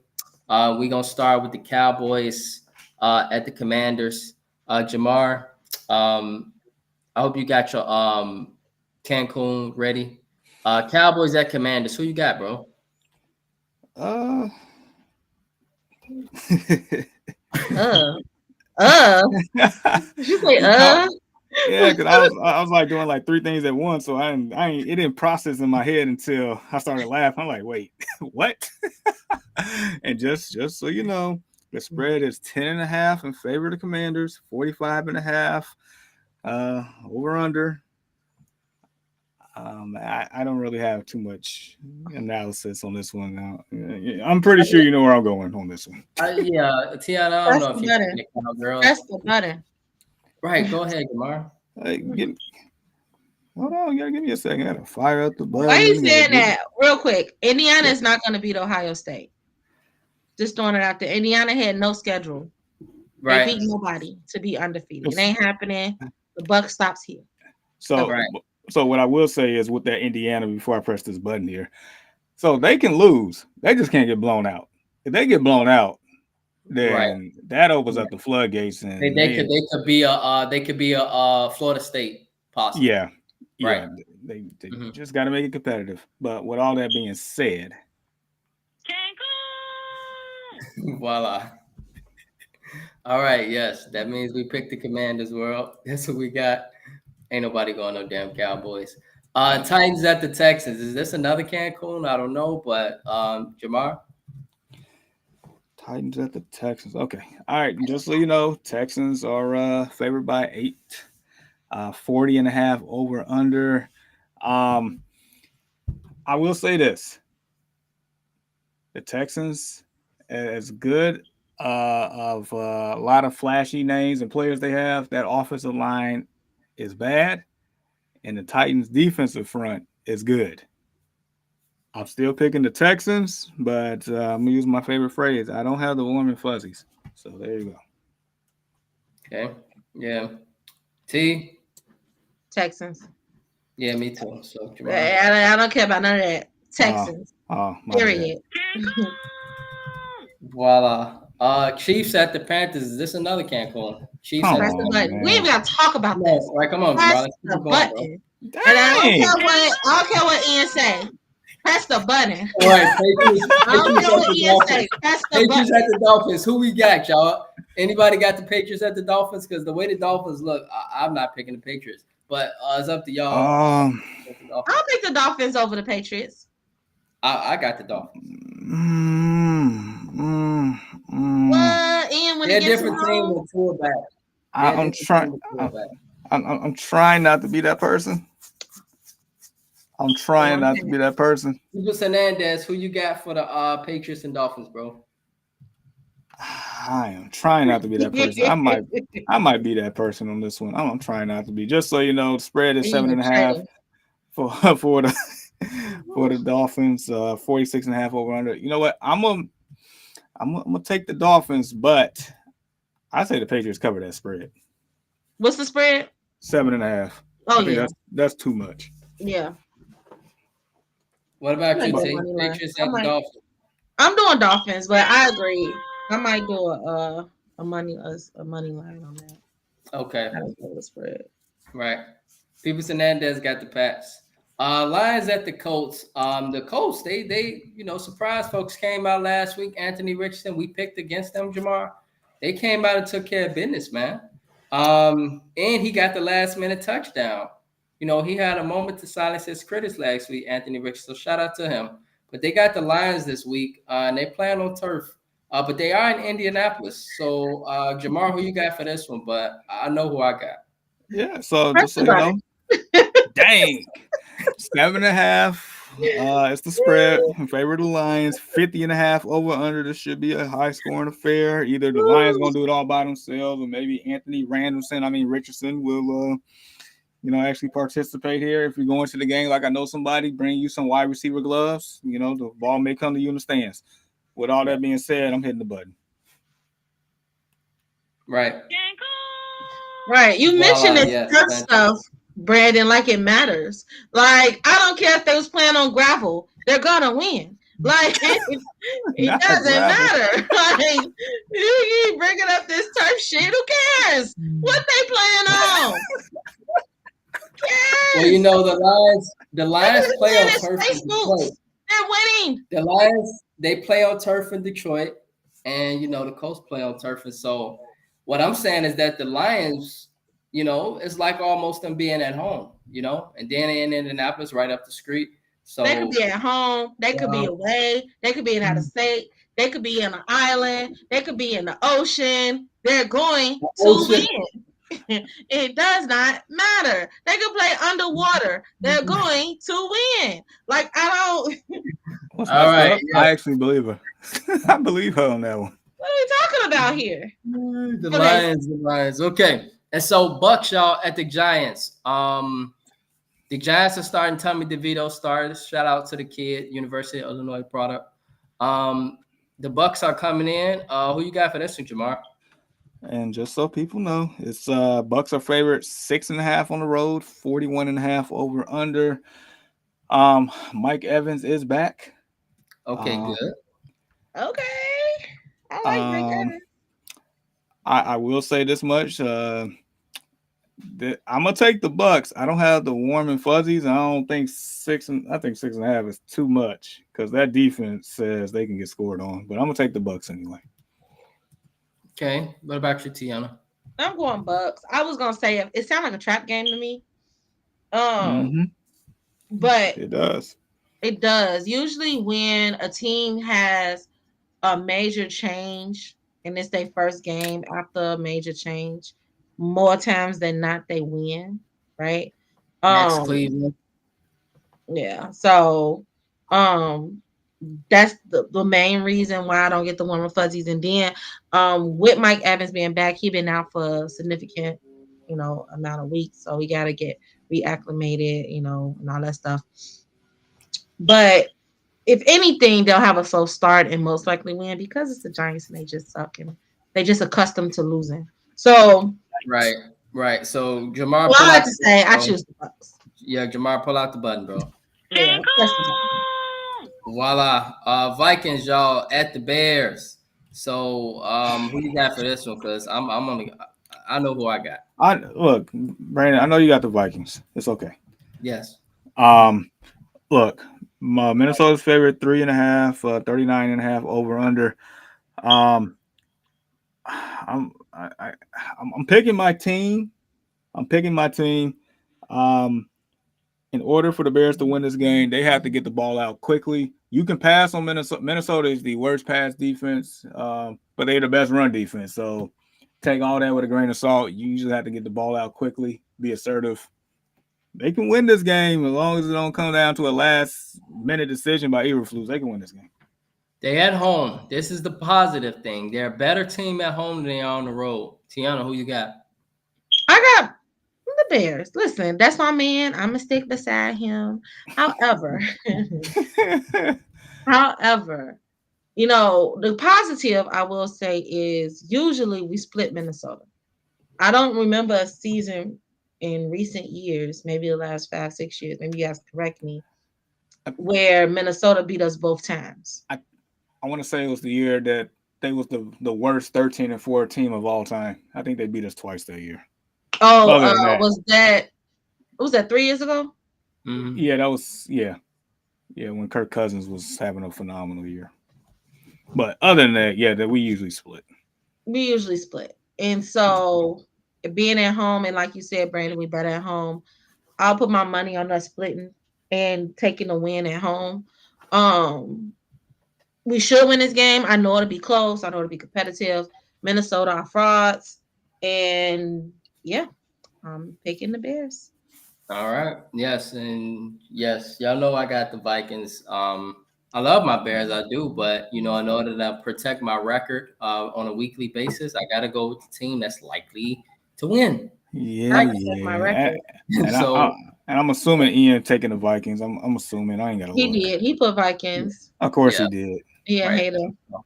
We're going to start with the Cowboys at the Commanders. Jamar, I hope you got your Cancun ready. Cowboys at Commanders. Who you got, bro? You say Yeah, because I was like doing like 3 things at once, so it didn't process in my head until I started laughing. I'm like, wait, what? And just so you know, the spread is 10.5 in favor of the Commanders, 45.5 over under. I don't really have too much analysis on this one now. I'm pretty sure you know where I'm going on this one. Yeah, Tiana, I don't know if you're a cowgirl. That's the butter. Right, go ahead, Jamar. Hold on, you gotta give me a second. I gotta fire up the button. Why are you saying that? Real quick, Indiana is not going to beat Ohio State. Just throwing it out there. Indiana had no schedule. Right. They beat nobody to be undefeated. It ain't happening. The buck stops here. So what I will say is with that Indiana, before I press this button here, so they can lose. They just can't get blown out. If they get blown out, then that opens up the floodgates, and they could be a Florida State possible. Yeah, right. They just got to make it competitive. But with all that being said, voila. All right, yes, that means we picked the Commanders. World. That's what we got. Ain't nobody going no damn Cowboys. Titans at the Texans. Is this another Cancun? I don't know, but Jamar? Titans at the Texans. Okay. All right. Just so you know, Texans are favored by 8, 40.5 over under. I will say this. The Texans, as good of a lot of flashy names and players they have, that offensive line is bad, and the Titans' defensive front is good. I'm still picking the Texans, but I'm going to use my favorite phrase. I don't have the warm and fuzzies. So there you go. Okay. Yeah. T? Texans. Yeah, me too. So I don't care about none of that. Texans. Period. Voila. Chiefs at the Panthers. Is this another Cancun? Chiefs at the button. We ain't got to talk about this. All right, come on, press the button. And I don't care what Ian say. Press the button. All right, I don't care what Ian say. Press the button. Patriots at the Dolphins. Who we got, y'all? Anybody got the Patriots at the Dolphins? Because the way the Dolphins look, I'm not picking the Patriots. But it's up to y'all. I'll pick the Dolphins over the Patriots. I got the Dolphins. Ian, when they're a different team with fullback. I'm trying not to be that person. I'm trying not to be that person. Lucas Hernandez, who you got for the Patriots and Dolphins, bro? I am trying not to be that person. I might be that person on this one. I'm trying not to be. Just so you know, the spread is 7.5 for the Dolphins. 46.5 over under. You know what? I'm gonna take the Dolphins, but I say the Patriots cover that spread. What's the spread? 7.5. Oh yeah, that's too much. Yeah, What I about might you, do a But T? money line. Patriots I at the might. Dolphins. I'm doing Dolphins, but I agree. I might do a money line on that. Okay, I don't know the spread. right. People Hernandez got the Pats. Lions at the Colts. The Colts, they surprise folks came out last week. Anthony Richardson, we picked against them, Jamar. They came out and took care of business, man. And he got the last minute touchdown. He had a moment to silence his critics last week, Anthony Richardson. So shout out to him. But they got the Lions this week, and they playing on turf. But they are in Indianapolis. So Jamar, who you got for this one? But I know who I got. yeah, so Press just so the you button. know, dang, 7.5. It's the spread in favor of the Lions. 50.5 over under. This should be a high scoring affair. Either the Lions Woo. gonna do it all by themselves, or maybe Richardson will actually participate here. If you go into the game like I know somebody, bring you some wide receiver gloves. The ball may come to you in the stands. With all Yeah. that being said, I'm hitting the button. Right. Right. You mentioned Voila. this Yes. turf stuff, Brandon, like it matters. Like, I don't care if they was playing on gravel, they're gonna win. Like it Not doesn't gravel. matter. Like you bringing up this turf shit, who cares? What they playing on? Who Well, cares? the They could Lions be play playing on in turf space in Detroit. boots. They're winning. The Lions they play on turf in Detroit, and the Colts play on turf. And so, what I'm saying is that the Lions, it's like almost them being at home, and then in Indianapolis, right up the street. They could So, be at home. They could be away. They could be in out of state. They could be in an island. They could be in the ocean. They're going to Ocean. win. It does not matter. They could play underwater. They're going to win. Like, I don't. What's All messed right, up? yeah. I actually believe her. I believe her on that one. What are we talking about here? The Okay. Lions, the Lions. Okay, and so Bucks, y'all, at the Giants. The Giants are starting Tommy DeVito starters. Shout out to the kid, University of Illinois product. The Bucks are coming in. Who you got for this one, Jamar? And just so people know, it's Bucks are favorite 6.5 on the road, 41.5 over under. Mike Evans is back. Okay, Um, good. Okay. I like Mike um, Evans. I will say this much. I'm gonna take the Bucks. I don't have the warm and fuzzies. I don't think I think 6.5 is too much because that defense says they can get scored on. But I'm gonna take the Bucks anyway. Okay, what about you, Tiana? I'm going Bucks. I was gonna say it sounded like a trap game to me. Um, Mm-hmm. but It does. it does. Usually when a team has a major change and it's their first game after a major change, more times than not they win, right? Next, Um, Cleveland. yeah. So um that's the main reason why I don't get the warm and fuzzies. And then with Mike Evans being back, he been out for a significant, amount of weeks. So we gotta get reacclimated, and all that stuff. But if anything, they'll have a slow start and most likely win because it's the Giants and they just suck and they just accustomed to losing. So, Right, right. So Jamar, well, pull I like out to the say I button, bro. choose the Bucks. Yeah, Jamar, pull out the button, bro. Yeah, especially now. Voila. Vikings, y'all, at the Bears. So who you got for this one? Because I'm on the I know who I got. I look, Brandon. I know you got the Vikings. It's okay. Yes. Um, look, Minnesota's favorite 3.5, 39.5 over under. Um, I'm picking my team. I'm picking my team. Um, in order for the Bears to win this game, they have to get the ball out quickly. You can pass on Minnesota. Minnesota is the worst pass defense, but they're the best run defense. So take all that with a grain of salt. You usually have to get the ball out quickly, be assertive. They can win this game as long as it don't come down to a last minute decision by Eberflus. They can win this game. They at home. This is the positive thing. They're a better team at home than they are on the road. Tiana, who you got? I got the Bears. Listen, that's my man. I'm gonna stick beside him. However, however, the positive I will say is usually we split Minnesota. I don't remember a season in recent years, maybe the last 5, 6 years, maybe you guys correct me, where Minnesota beat us both times. I want to say it was the year that they was the worst 13-4 team of all time. I think they beat us twice that year. Oh, Other than that, was that 3 years ago? Mhm. yeah, that was yeah when Kirk Cousins was having a phenomenal year. But other than that, yeah, that we usually split. We usually split. And so being at home, and like you said, Brandon, we better at home. I'll put my money on us splitting and taking the win at home. Um, we should win this game. I know it'll be close. I know it'll be competitive. Minnesota are frauds, and yeah, I'm picking the Bears. All right. Yes, and yes, y'all know I got the Vikings. I love my Bears, I do, but you know, in order to protect my record on a weekly basis, I got to go with the team that's likely to win. Yeah, I protect my yeah. record. And So I'm assuming Ian taking the Vikings. I'm assuming I ain't gotta He look. did. He put yeah, Vikings. Of course yeah, he did. He a right. hater. Yeah,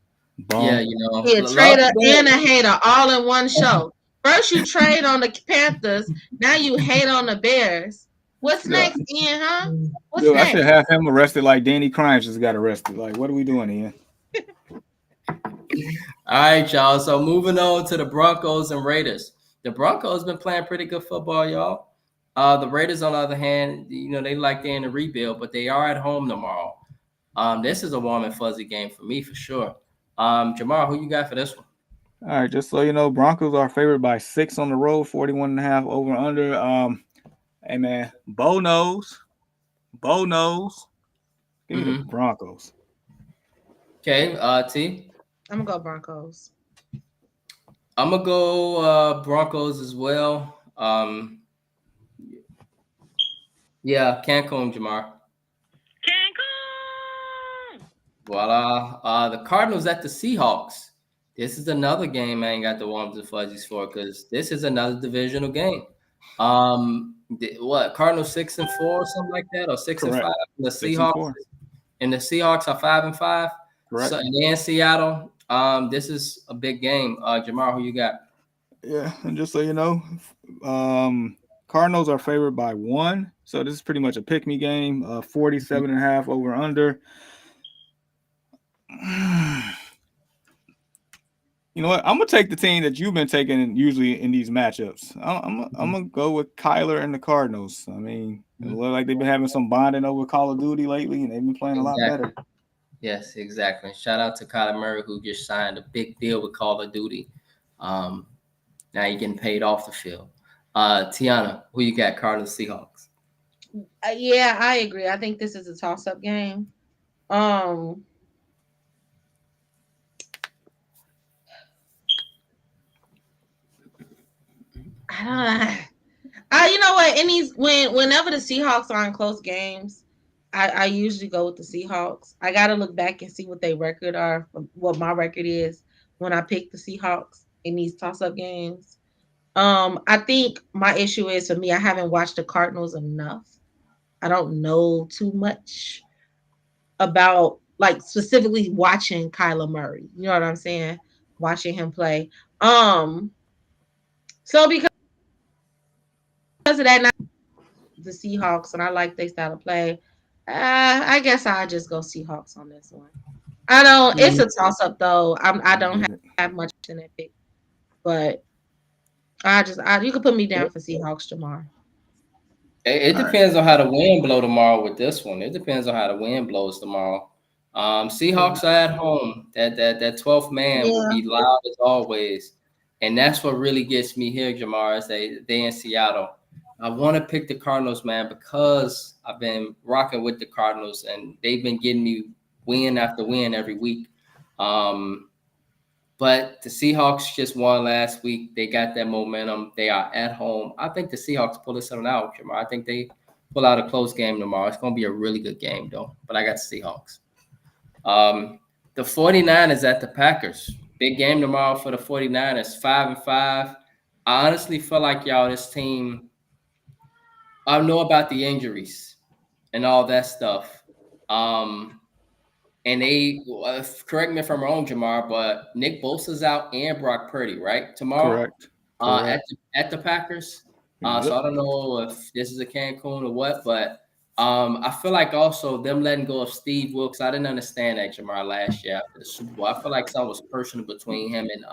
Bum. you know, He a love trader the and a hater all in one show. First you trade on the Panthers. Now you hate on the Bears. What's Yeah. next, Ian? Huh? What's Dude, I should next? have him arrested like Danny Crimes just got arrested. Like, what are we doing, Ian? All right, y'all. So moving on to the Broncos and Raiders. The Broncos been playing pretty good football, y'all. The Raiders, on the other hand, you know, they like they're in a rebuild, but they are at home tomorrow. This is a warm and fuzzy game for me for sure. Jamar, who you got for this one? All right, just so you know, Broncos are favored by 6 on the road, 41.5 over under. Hey man, Bo knows. Give me the Mm-hmm. Broncos. Okay, T. I'm gonna go Broncos. I'm gonna go Broncos as well. Yeah, Cancun, Jamar. Cancun. Voila. The Cardinals at the Seahawks. This is another game I ain't got the warms and fuzzies for because this is another divisional game. What Cardinals 6-4, something like that, or 6-5. Correct. The 6-4. Seahawks are 5-5. Correct. So and they're in Seattle. This is a big game. Jamar, who you got? Yeah, and just so you know, Cardinals are favored by 1. So this is pretty much a pick me game. 47.5 over under. You know what? I'm gonna take the team that you've been taking usually in these matchups. I'm gonna go with Kyler and the Cardinals. I mean, it looks like they've been having some bonding over Call of Duty lately, and they've been playing a lot Exactly. better. Yes, exactly. Shout out to Kyler Murray who just signed a big deal with Call of Duty. Um, Now you're getting paid off the field. Tiana, who you got? Cardinals, Seahawks. Yeah, I agree. I think this is a toss-up game. Um, I don't know. You know what? In these, whenever the Seahawks are in close games, I usually go with the Seahawks. I got to look back and see what their record are, what my record is when I pick the Seahawks in these toss-up games. I think my issue is for me, I haven't watched the Cardinals enough. I don't know too much about like specifically watching Kyler Murray. You know what I'm saying? Watching him play. Um, so because of that, the Seahawks, and I like their style of play. I guess I'll just go Seahawks on this one. I don't. It's Mhm. a toss up though. I I don't get it. have much in that pick, but you can put me down for Seahawks tomorrow. It All right. depends on how the wind blow tomorrow with this one. It depends on how the wind blows tomorrow. Yeah. Seahawks are at home. That 12th man will Yeah. be loud as always. And that's what really gets me here, Jamar, is they in Seattle. I want to pick the Cardinals, man, because I've been rocking with the Cardinals and they've been getting me win after win every week. Um, But the Seahawks just won last week. They got that momentum. They are at home. I think the Seahawks pull this one out, Jamar. I think they pull out a close game tomorrow. It's going to be a really good game, though. But I got the Seahawks. The 49ers at the Packers. Big game tomorrow for the 49ers, 5-5. I honestly feel like, y'all, this team, I know about the injuries and all that stuff. Um, And they correct me if I'm wrong, Jamar, but Nick Bosa's out and Brock Purdy, right? Tomorrow, Correct. Correct. at the Packers. Yep. So I don't know if this is a Cancun or what, but I feel like also them letting go of Steve Wilkes. I didn't understand that Jamar last year after the Super Bowl. I feel like something was personal between him and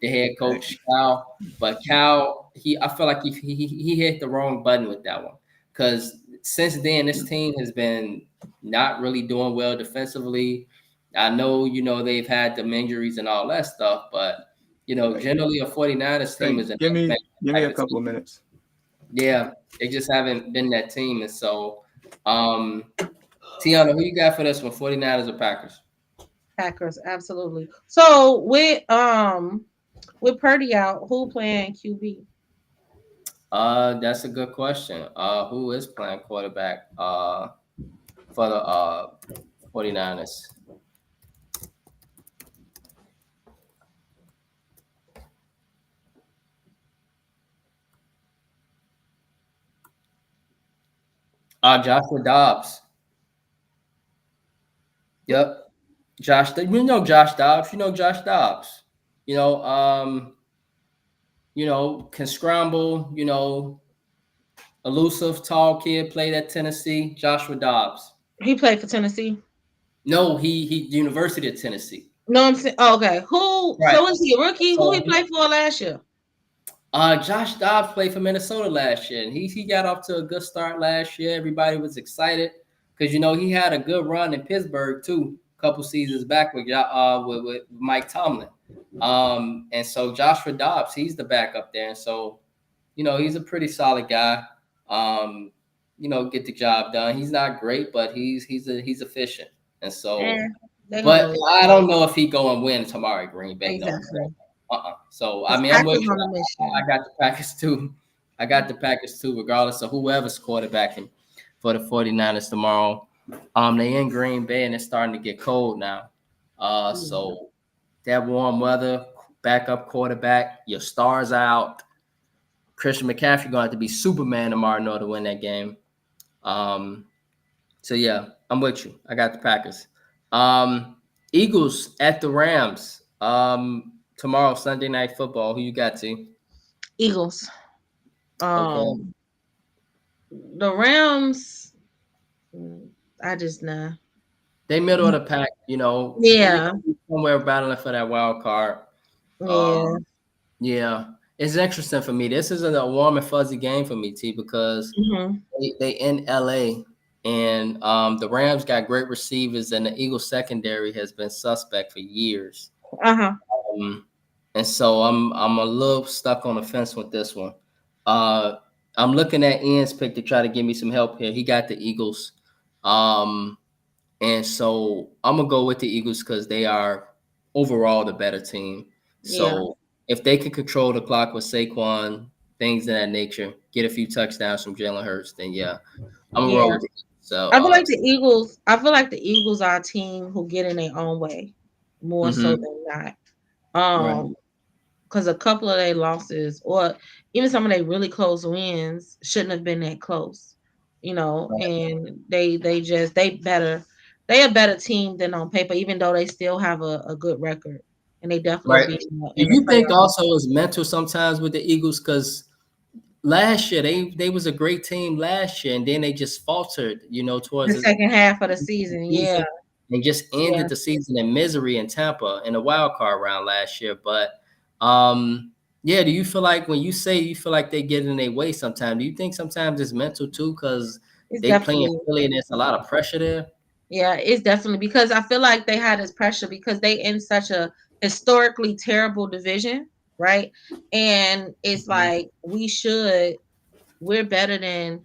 the head coach Cal. But Cal, I feel like he hit the wrong button with that one because since then this team has been not really doing well defensively. I know they've had them injuries and all that stuff, but generally a 49ers team Hey, is an give me type a of couple team. of minutes. Yeah, they just haven't been that team. And so, Tiana, who you got for this one, 49ers or Packers? Packers, absolutely. So with Purdy out, who playing QB? That's a good question. Who is playing quarterback for the 49ers? Joshua Dobbs. Yep. You know Josh Dobbs. You know Josh Dobbs. You know, can scramble, elusive, tall kid, played at Tennessee, Joshua Dobbs. He played for Tennessee. No, he University of Tennessee. No, I'm saying, oh, okay. Who? Right. So is he a rookie? Who he So played for last year? Josh Dobbs played for Minnesota last year, and he got off to a good start last year. Everybody was excited because he had a good run in Pittsburgh too, a couple seasons back with Mike Tomlin. And so Joshua Dobbs, he's the backup there, and so he's a pretty solid guy. Get the job done. He's not great, but he's efficient, and Eh, so. they're gonna But lose. I don't know if he go and win tomorrow at Green Bay. No, Exactly. So I Because mean, I'm with Packers you. on a mission. I got the Packers too. I got the Packers too, regardless of whoever's quarterbacking for the 49ers tomorrow. They in Green Bay and it's starting to get cold now. Yeah. So that warm weather, backup quarterback, your stars out. Christian McCaffrey going to have to be Superman tomorrow in order to win that game. Um, so yeah, I'm with you. I got the Packers. Eagles at the Rams. Tomorrow, Sunday Night Football. Who you got, T? Eagles. Okay. Um, the Rams. mm, I just nah. They middle of the pack, they Yeah. somewhere battling for that wild card. Yeah. Um, yeah. It's interesting for me. This isn't a warm and fuzzy game for me, T, because Hmm. they in LA and the Rams got great receivers and the Eagles secondary has been suspect for years. Uh huh. Um, and so I'm a little stuck on the fence with this one. Uh, I'm looking at Ian's pick to try to give me some help here. He got the Eagles. Um, and so I'm gonna go with the Eagles because they are overall the better team. Yeah. So if they can control the clock with Saquon, things of that nature, get a few touchdowns from Jalen Hurts, then yeah, I'm gonna roll Yeah. with the Eagles. So I feel like the Eagles. I feel like the Eagles are a team who get in their own way more so mhm, than not. right, Because a couple of their losses, or even some of their really close wins, shouldn't have been that close. right, And they a better team than on paper, even though they still have a good record, and they definitely right. be Do in the you think playoffs. also it's mental sometimes with the Eagles? Because last year they was a great team last year, and then they just faltered, The towards the second half of the season, yeah, season and just yeah, ended the season in misery in Tampa in the wild card round last year. But yeah, do you feel like when you say you feel like they get in their way sometimes, do you think sometimes it's mental too? Because it's they playing definitely Philly and there's a lot of pressure there. yeah, it's definitely because I feel like they had this pressure because they in such a historically terrible division, right? And it's Mhm. like we're better than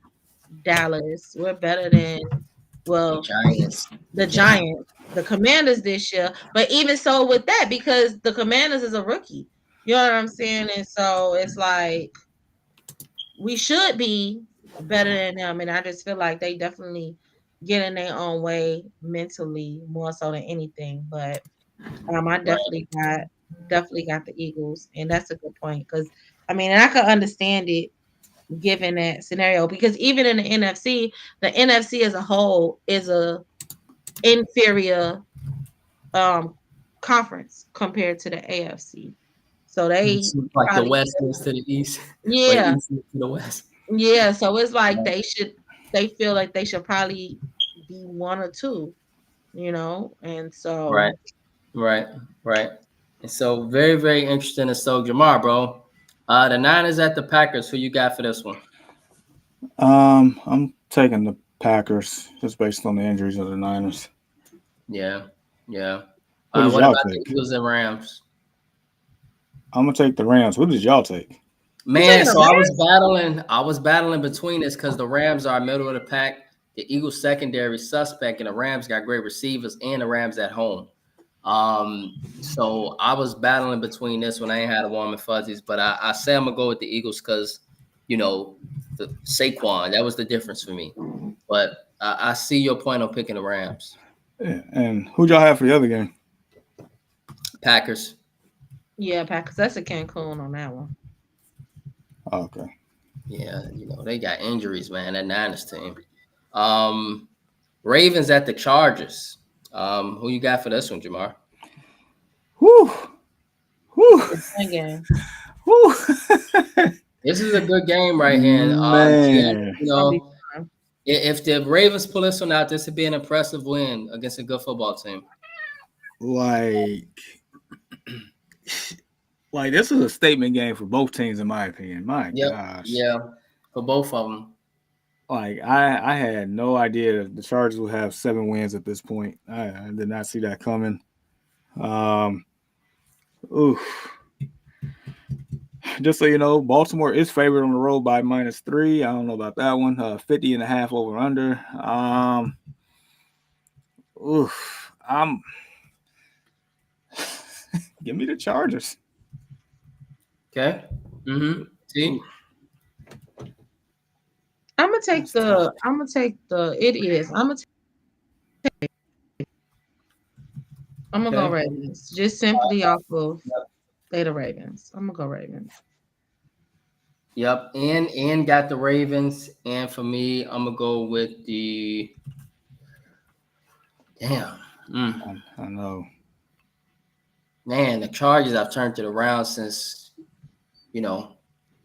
Dallas. We're better than The well, Giants. the Giants, the Commanders this year. But even so with that, because the Commanders is a rookie. You know what I'm saying? And so it's like we should be better than them. And I just feel like they definitely get in their own way mentally more so than anything. But I Right. definitely got the Eagles, and that's a good point because I mean, and I could understand it given that scenario because even in the NFC as a whole is a inferior um conference compared to the AFC. So they Like the probably, West is to the East, or the yeah, East is to the West. yeah. So it's like Right, they feel like they should probably be one or two, and right, so right. Right. And so very, very interesting. And so Jamar, bro, the Niners at the Packers. Who you got for this one? I'm taking the Packers just based on the injuries of the Niners. Yeah, yeah. Who did What y'all about the take? Eagles and Rams? I'm gonna take the Rams. Who did y'all take? you Man, taking the so I was Rams? battling. I was battling between this because the Rams are middle of the pack. The Eagles secondary suspect, and the Rams got great receivers, and the Rams at home. So I was battling between this one. I ain't had a warm and fuzzies, but I say I'm gonna go with the Eagles because you know the Saquon. That was the difference for me. But I see your point on picking the Rams. Yeah, and who'd y'all have for the other game? Packers. Yeah, Packers. That's a Cancun on that one. Oh, okay. Yeah, they got injuries, man. That Niners team. Um, Ravens at the Chargers. Who you got for this one, Jamar? Whew. Whew. It's a fun game. Whew. This is a good game right here. To be honest, Man, It's gonna be fun. if the Ravens pull this one out, this would be an impressive win against a good football team. like, like this is a statement game for both teams, in my opinion. My Yep, gosh, yeah, for both of them. like I had no idea that the Chargers would have 7 wins at this point. I did not see that coming. Um, oof. Just so you know, Baltimore is favored on the road by -3. I don't know about that one. 50.5 over under. Oof. Give me the Chargers. Okay. Mm-hmm. See, Oof. I'm gonna take That's tough. the. I'm gonna take the. It is. I'm gonna go okay. Ravens. Just simply off of they the Ravens. I'm gonna go Ravens. Yep, and got the Ravens, and for me, I'm gonna go with the damn. Mm. I know. Man, the Chargers. I've turned it around since you know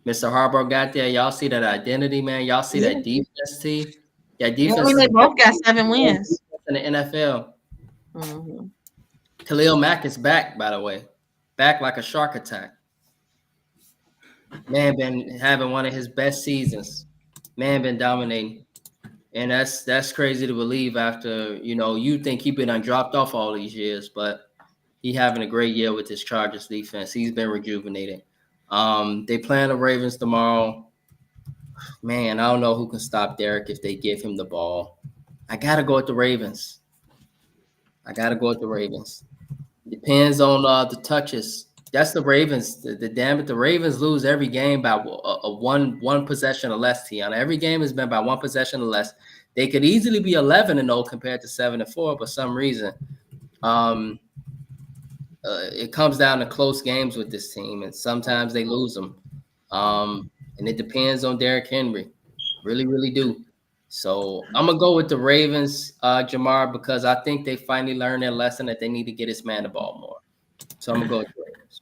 Mr. Harbaugh got there. Y'all see that identity, man. Y'all see Yeah. that defense, T. That Yeah, I defense mean is they the both got 7 wins. in the NFL. Hmm. Khalil Mack is back, by the way, back like a shark attack. Man, been having one of his best seasons. Man, been dominating, and that's crazy to believe. After you think he been dropped off all these years, but he having a great year with his Chargers defense. He's been rejuvenated. They playing the Ravens tomorrow. Man, I don't know who can stop Derek if they give him the ball. I gotta go with the Ravens. I gotta go with the Ravens. Depends on the touches. That's the Ravens. The damn it, the Ravens lose every game by a one possession or less. Tiana, every game has been by one possession or less. They could easily be 11-0 compared to 7-4, but some reason, um, it comes down to close games with this team, and sometimes they lose them. And it depends on Derrick Henry, really, really do. So I'm gonna go with the Ravens, Jamar, because I think they finally learned their lesson that they need to get his man the ball more. So I'm gonna go with the Ravens.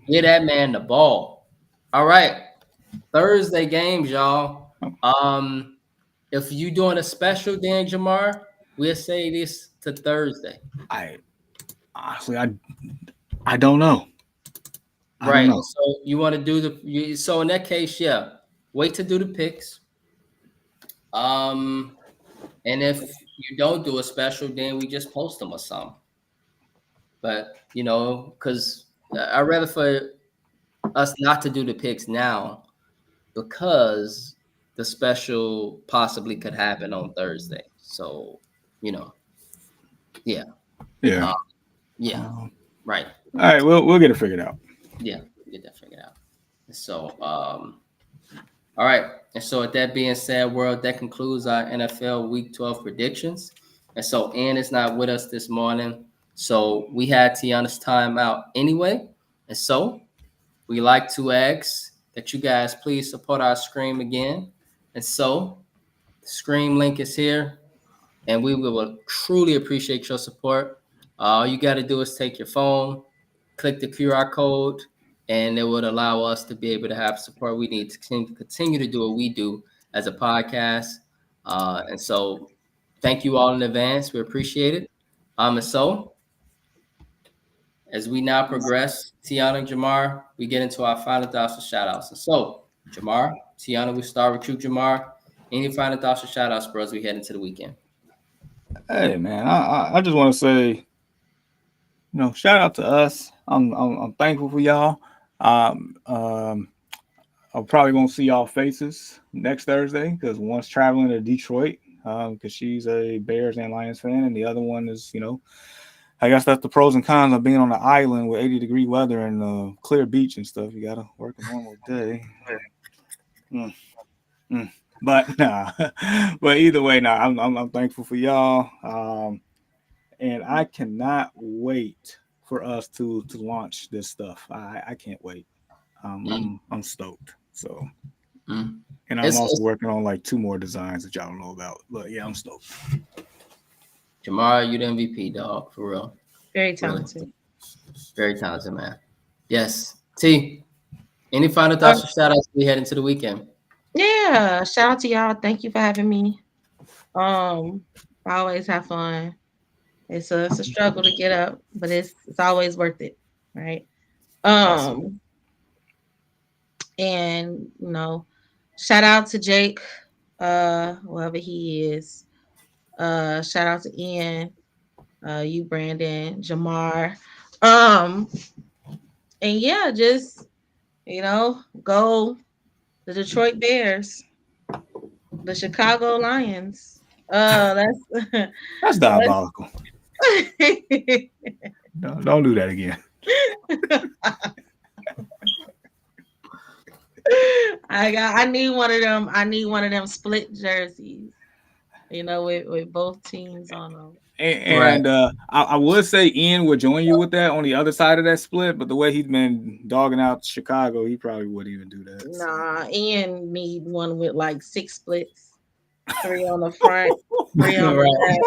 Get that man the ball. All right, Thursday games, y'all. If you doing a special, then Jamar, we'll say this to Thursday. I honestly, I don't know. I don't Right. know. And so you want to do so in that case, yeah, wait to do the picks. Um, and if you don't do a special, then we just post them or something. But because I'd rather for us not to do the picks now because the special possibly could happen on Thursday. So, you know, yeah. Yeah. Uh, yeah. All Right. right, we'll get it figured out. Yeah. Get that figured out. So, all right. And so, with that being said, world, that concludes our NFL Week 12 predictions. And so, Ann is not with us this morning. So, we had Tiana's time out anyway. And so, we like to ask that you guys please support our stream again. And so, the stream link is here. And we will truly appreciate your support. All you got to do is take your phone, click the QR code, and it would allow us to be able to have support we need to continue to do what we do as a podcast. And so, thank you all in advance. We appreciate it. And so, as we now progress, Tiana and Jamar, we get into our final thoughts and shout outs. And so, Jamar, Tiana, we start with you, Jamar. Any final thoughts or shout outs for as we head into the weekend? Hey man, I just want to say, shout out to us. I'm thankful for y'all. Um, um, I'm probably gonna see y'all faces next Thursday because one's traveling to Detroit because she's a Bears and Lions fan, and the other one is, I guess that's the pros and cons of being on an island with 80-degree weather and clear beach and stuff. You gotta work a normal day. Mm, mm. But nah, but either way, nah, I'm thankful for y'all. And I cannot wait for us to launch this stuff. I can't wait. I'm stoked. So, Mm. and I'm also working on like 2 more designs that y'all don't know about. But yeah, I'm stoked. Jamar, you the MVP, dog, for real. Very talented. Really. Very talented, man. Yes. T, any final thoughts or shout outs we head into the weekend? Yeah, shout out to y'all. Thank you for having me. I always have fun. It's a struggle to get up, but it's always worth it, right? Awesome. And shout out to Jake, whoever he is. Shout out to Ian, you Brandon, Jamar. Um, and yeah, just go the Detroit Bears, the Chicago Lions. That's That's diabolical. Don't do that again. I need one of them. I need one of them split jerseys. With both teams on them. And I would say Ian would join you with that on the other side of that split, but the way he's been dogging out Chicago, he probably wouldn't even do that. Nah, Ian need one with like 6 splits, 3 on the front, 3 on the back.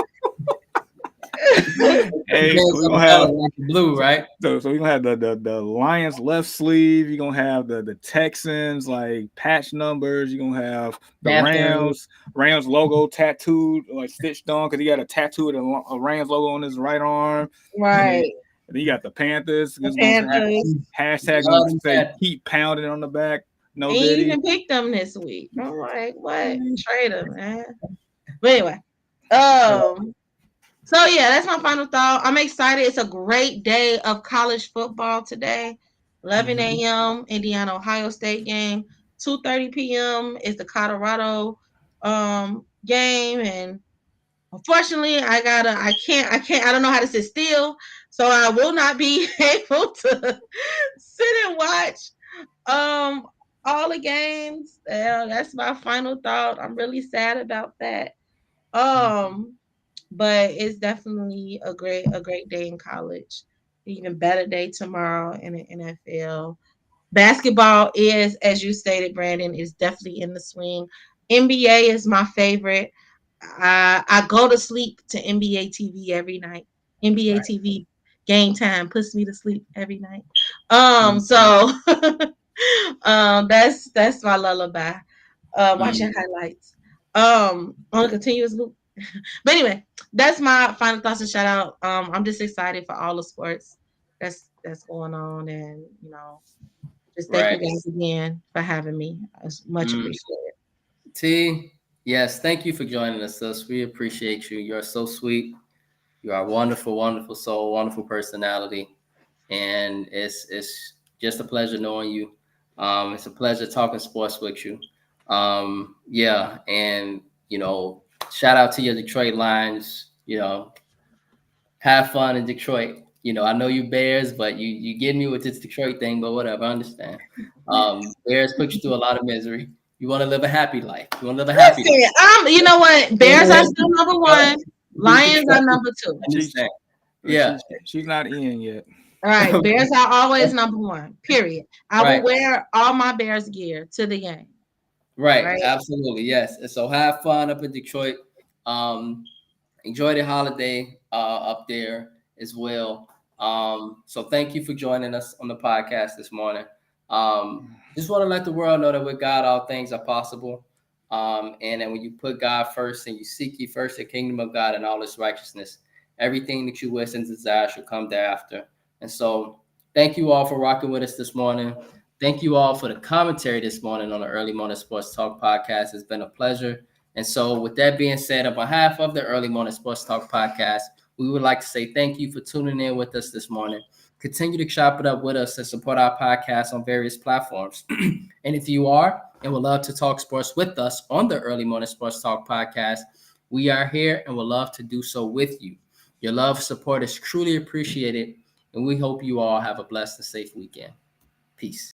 Hey, so we're gonna have blue, right? So we're gonna have the Lions left sleeve. You're gonna have the Texans like patch numbers. You're gonna have the Rams logo tattooed, like stitched on, because he got a tattoo of a Rams logo on his right arm. Right. And then you got the Panthers. The Panthers. Hashtag gonna say keep pounding on the back. No and Diddy. You even picked them this week. I'm like, what? Trade them, man. But anyway, so yeah, that's my final thought. I'm excited. It's a great day of college football today. 11 a.m. Indiana Ohio State game. 2:30 p.m. is the Colorado game, and unfortunately, I don't know how to sit still, so I will not be able to sit and watch all the games. That's my final thought. I'm really sad about that. But it's definitely a great day in college. Even better day tomorrow in the NFL. Basketball is, as you stated, Brandon, is definitely in the swing. NBA is my favorite. I go to sleep to NBA TV every night. NBA TV game time puts me to sleep every night. So that's my lullaby. Watching highlights. On a continuous loop. But anyway, that's my final thoughts and shout out. I'm just excited for all the sports that's going on, and just thank you guys again for having me. It's much appreciated. T, yes, thank you for joining us, sis. We appreciate you. You're so sweet. You are a wonderful, wonderful soul, wonderful personality, and it's just a pleasure knowing you. It's a pleasure talking sports with you. Yeah, and shout out to your Detroit Lions. Have fun in Detroit. I know you Bears, but you get me with this Detroit thing, but whatever, I understand. Bears put you through a lot of misery. You want to live a happy life. You want to live a happy life. You know what? Bears are still number 1. Lions are number 2. Yeah. She's not in yet. All right. Bears are always number 1. Period. I will wear all my Bears gear to the game. Right. Absolutely. Yes. And so have fun up in Detroit. Enjoy the holiday up there as well. So thank you for joining us on the podcast this morning. Just want to let the world know that with God, all things are possible. And then when you put God first and you seek ye first the kingdom of God and all its righteousness, everything that you wish and desire shall come thereafter. And so thank you all for rocking with us this morning. Thank you all for the commentary this morning on the Early Morning Sports Talk podcast. It's been a pleasure. And so with that being said, on behalf of the Early Morning Sports Talk podcast, we would like to say thank you for tuning in with us this morning. Continue to chop it up with us and support our podcast on various platforms. And if you are and would love to talk sports with us on the Early Morning Sports Talk podcast, we are here and would love to do so with you. Your love support is truly appreciated, and we hope you all have a blessed and safe weekend. Peace.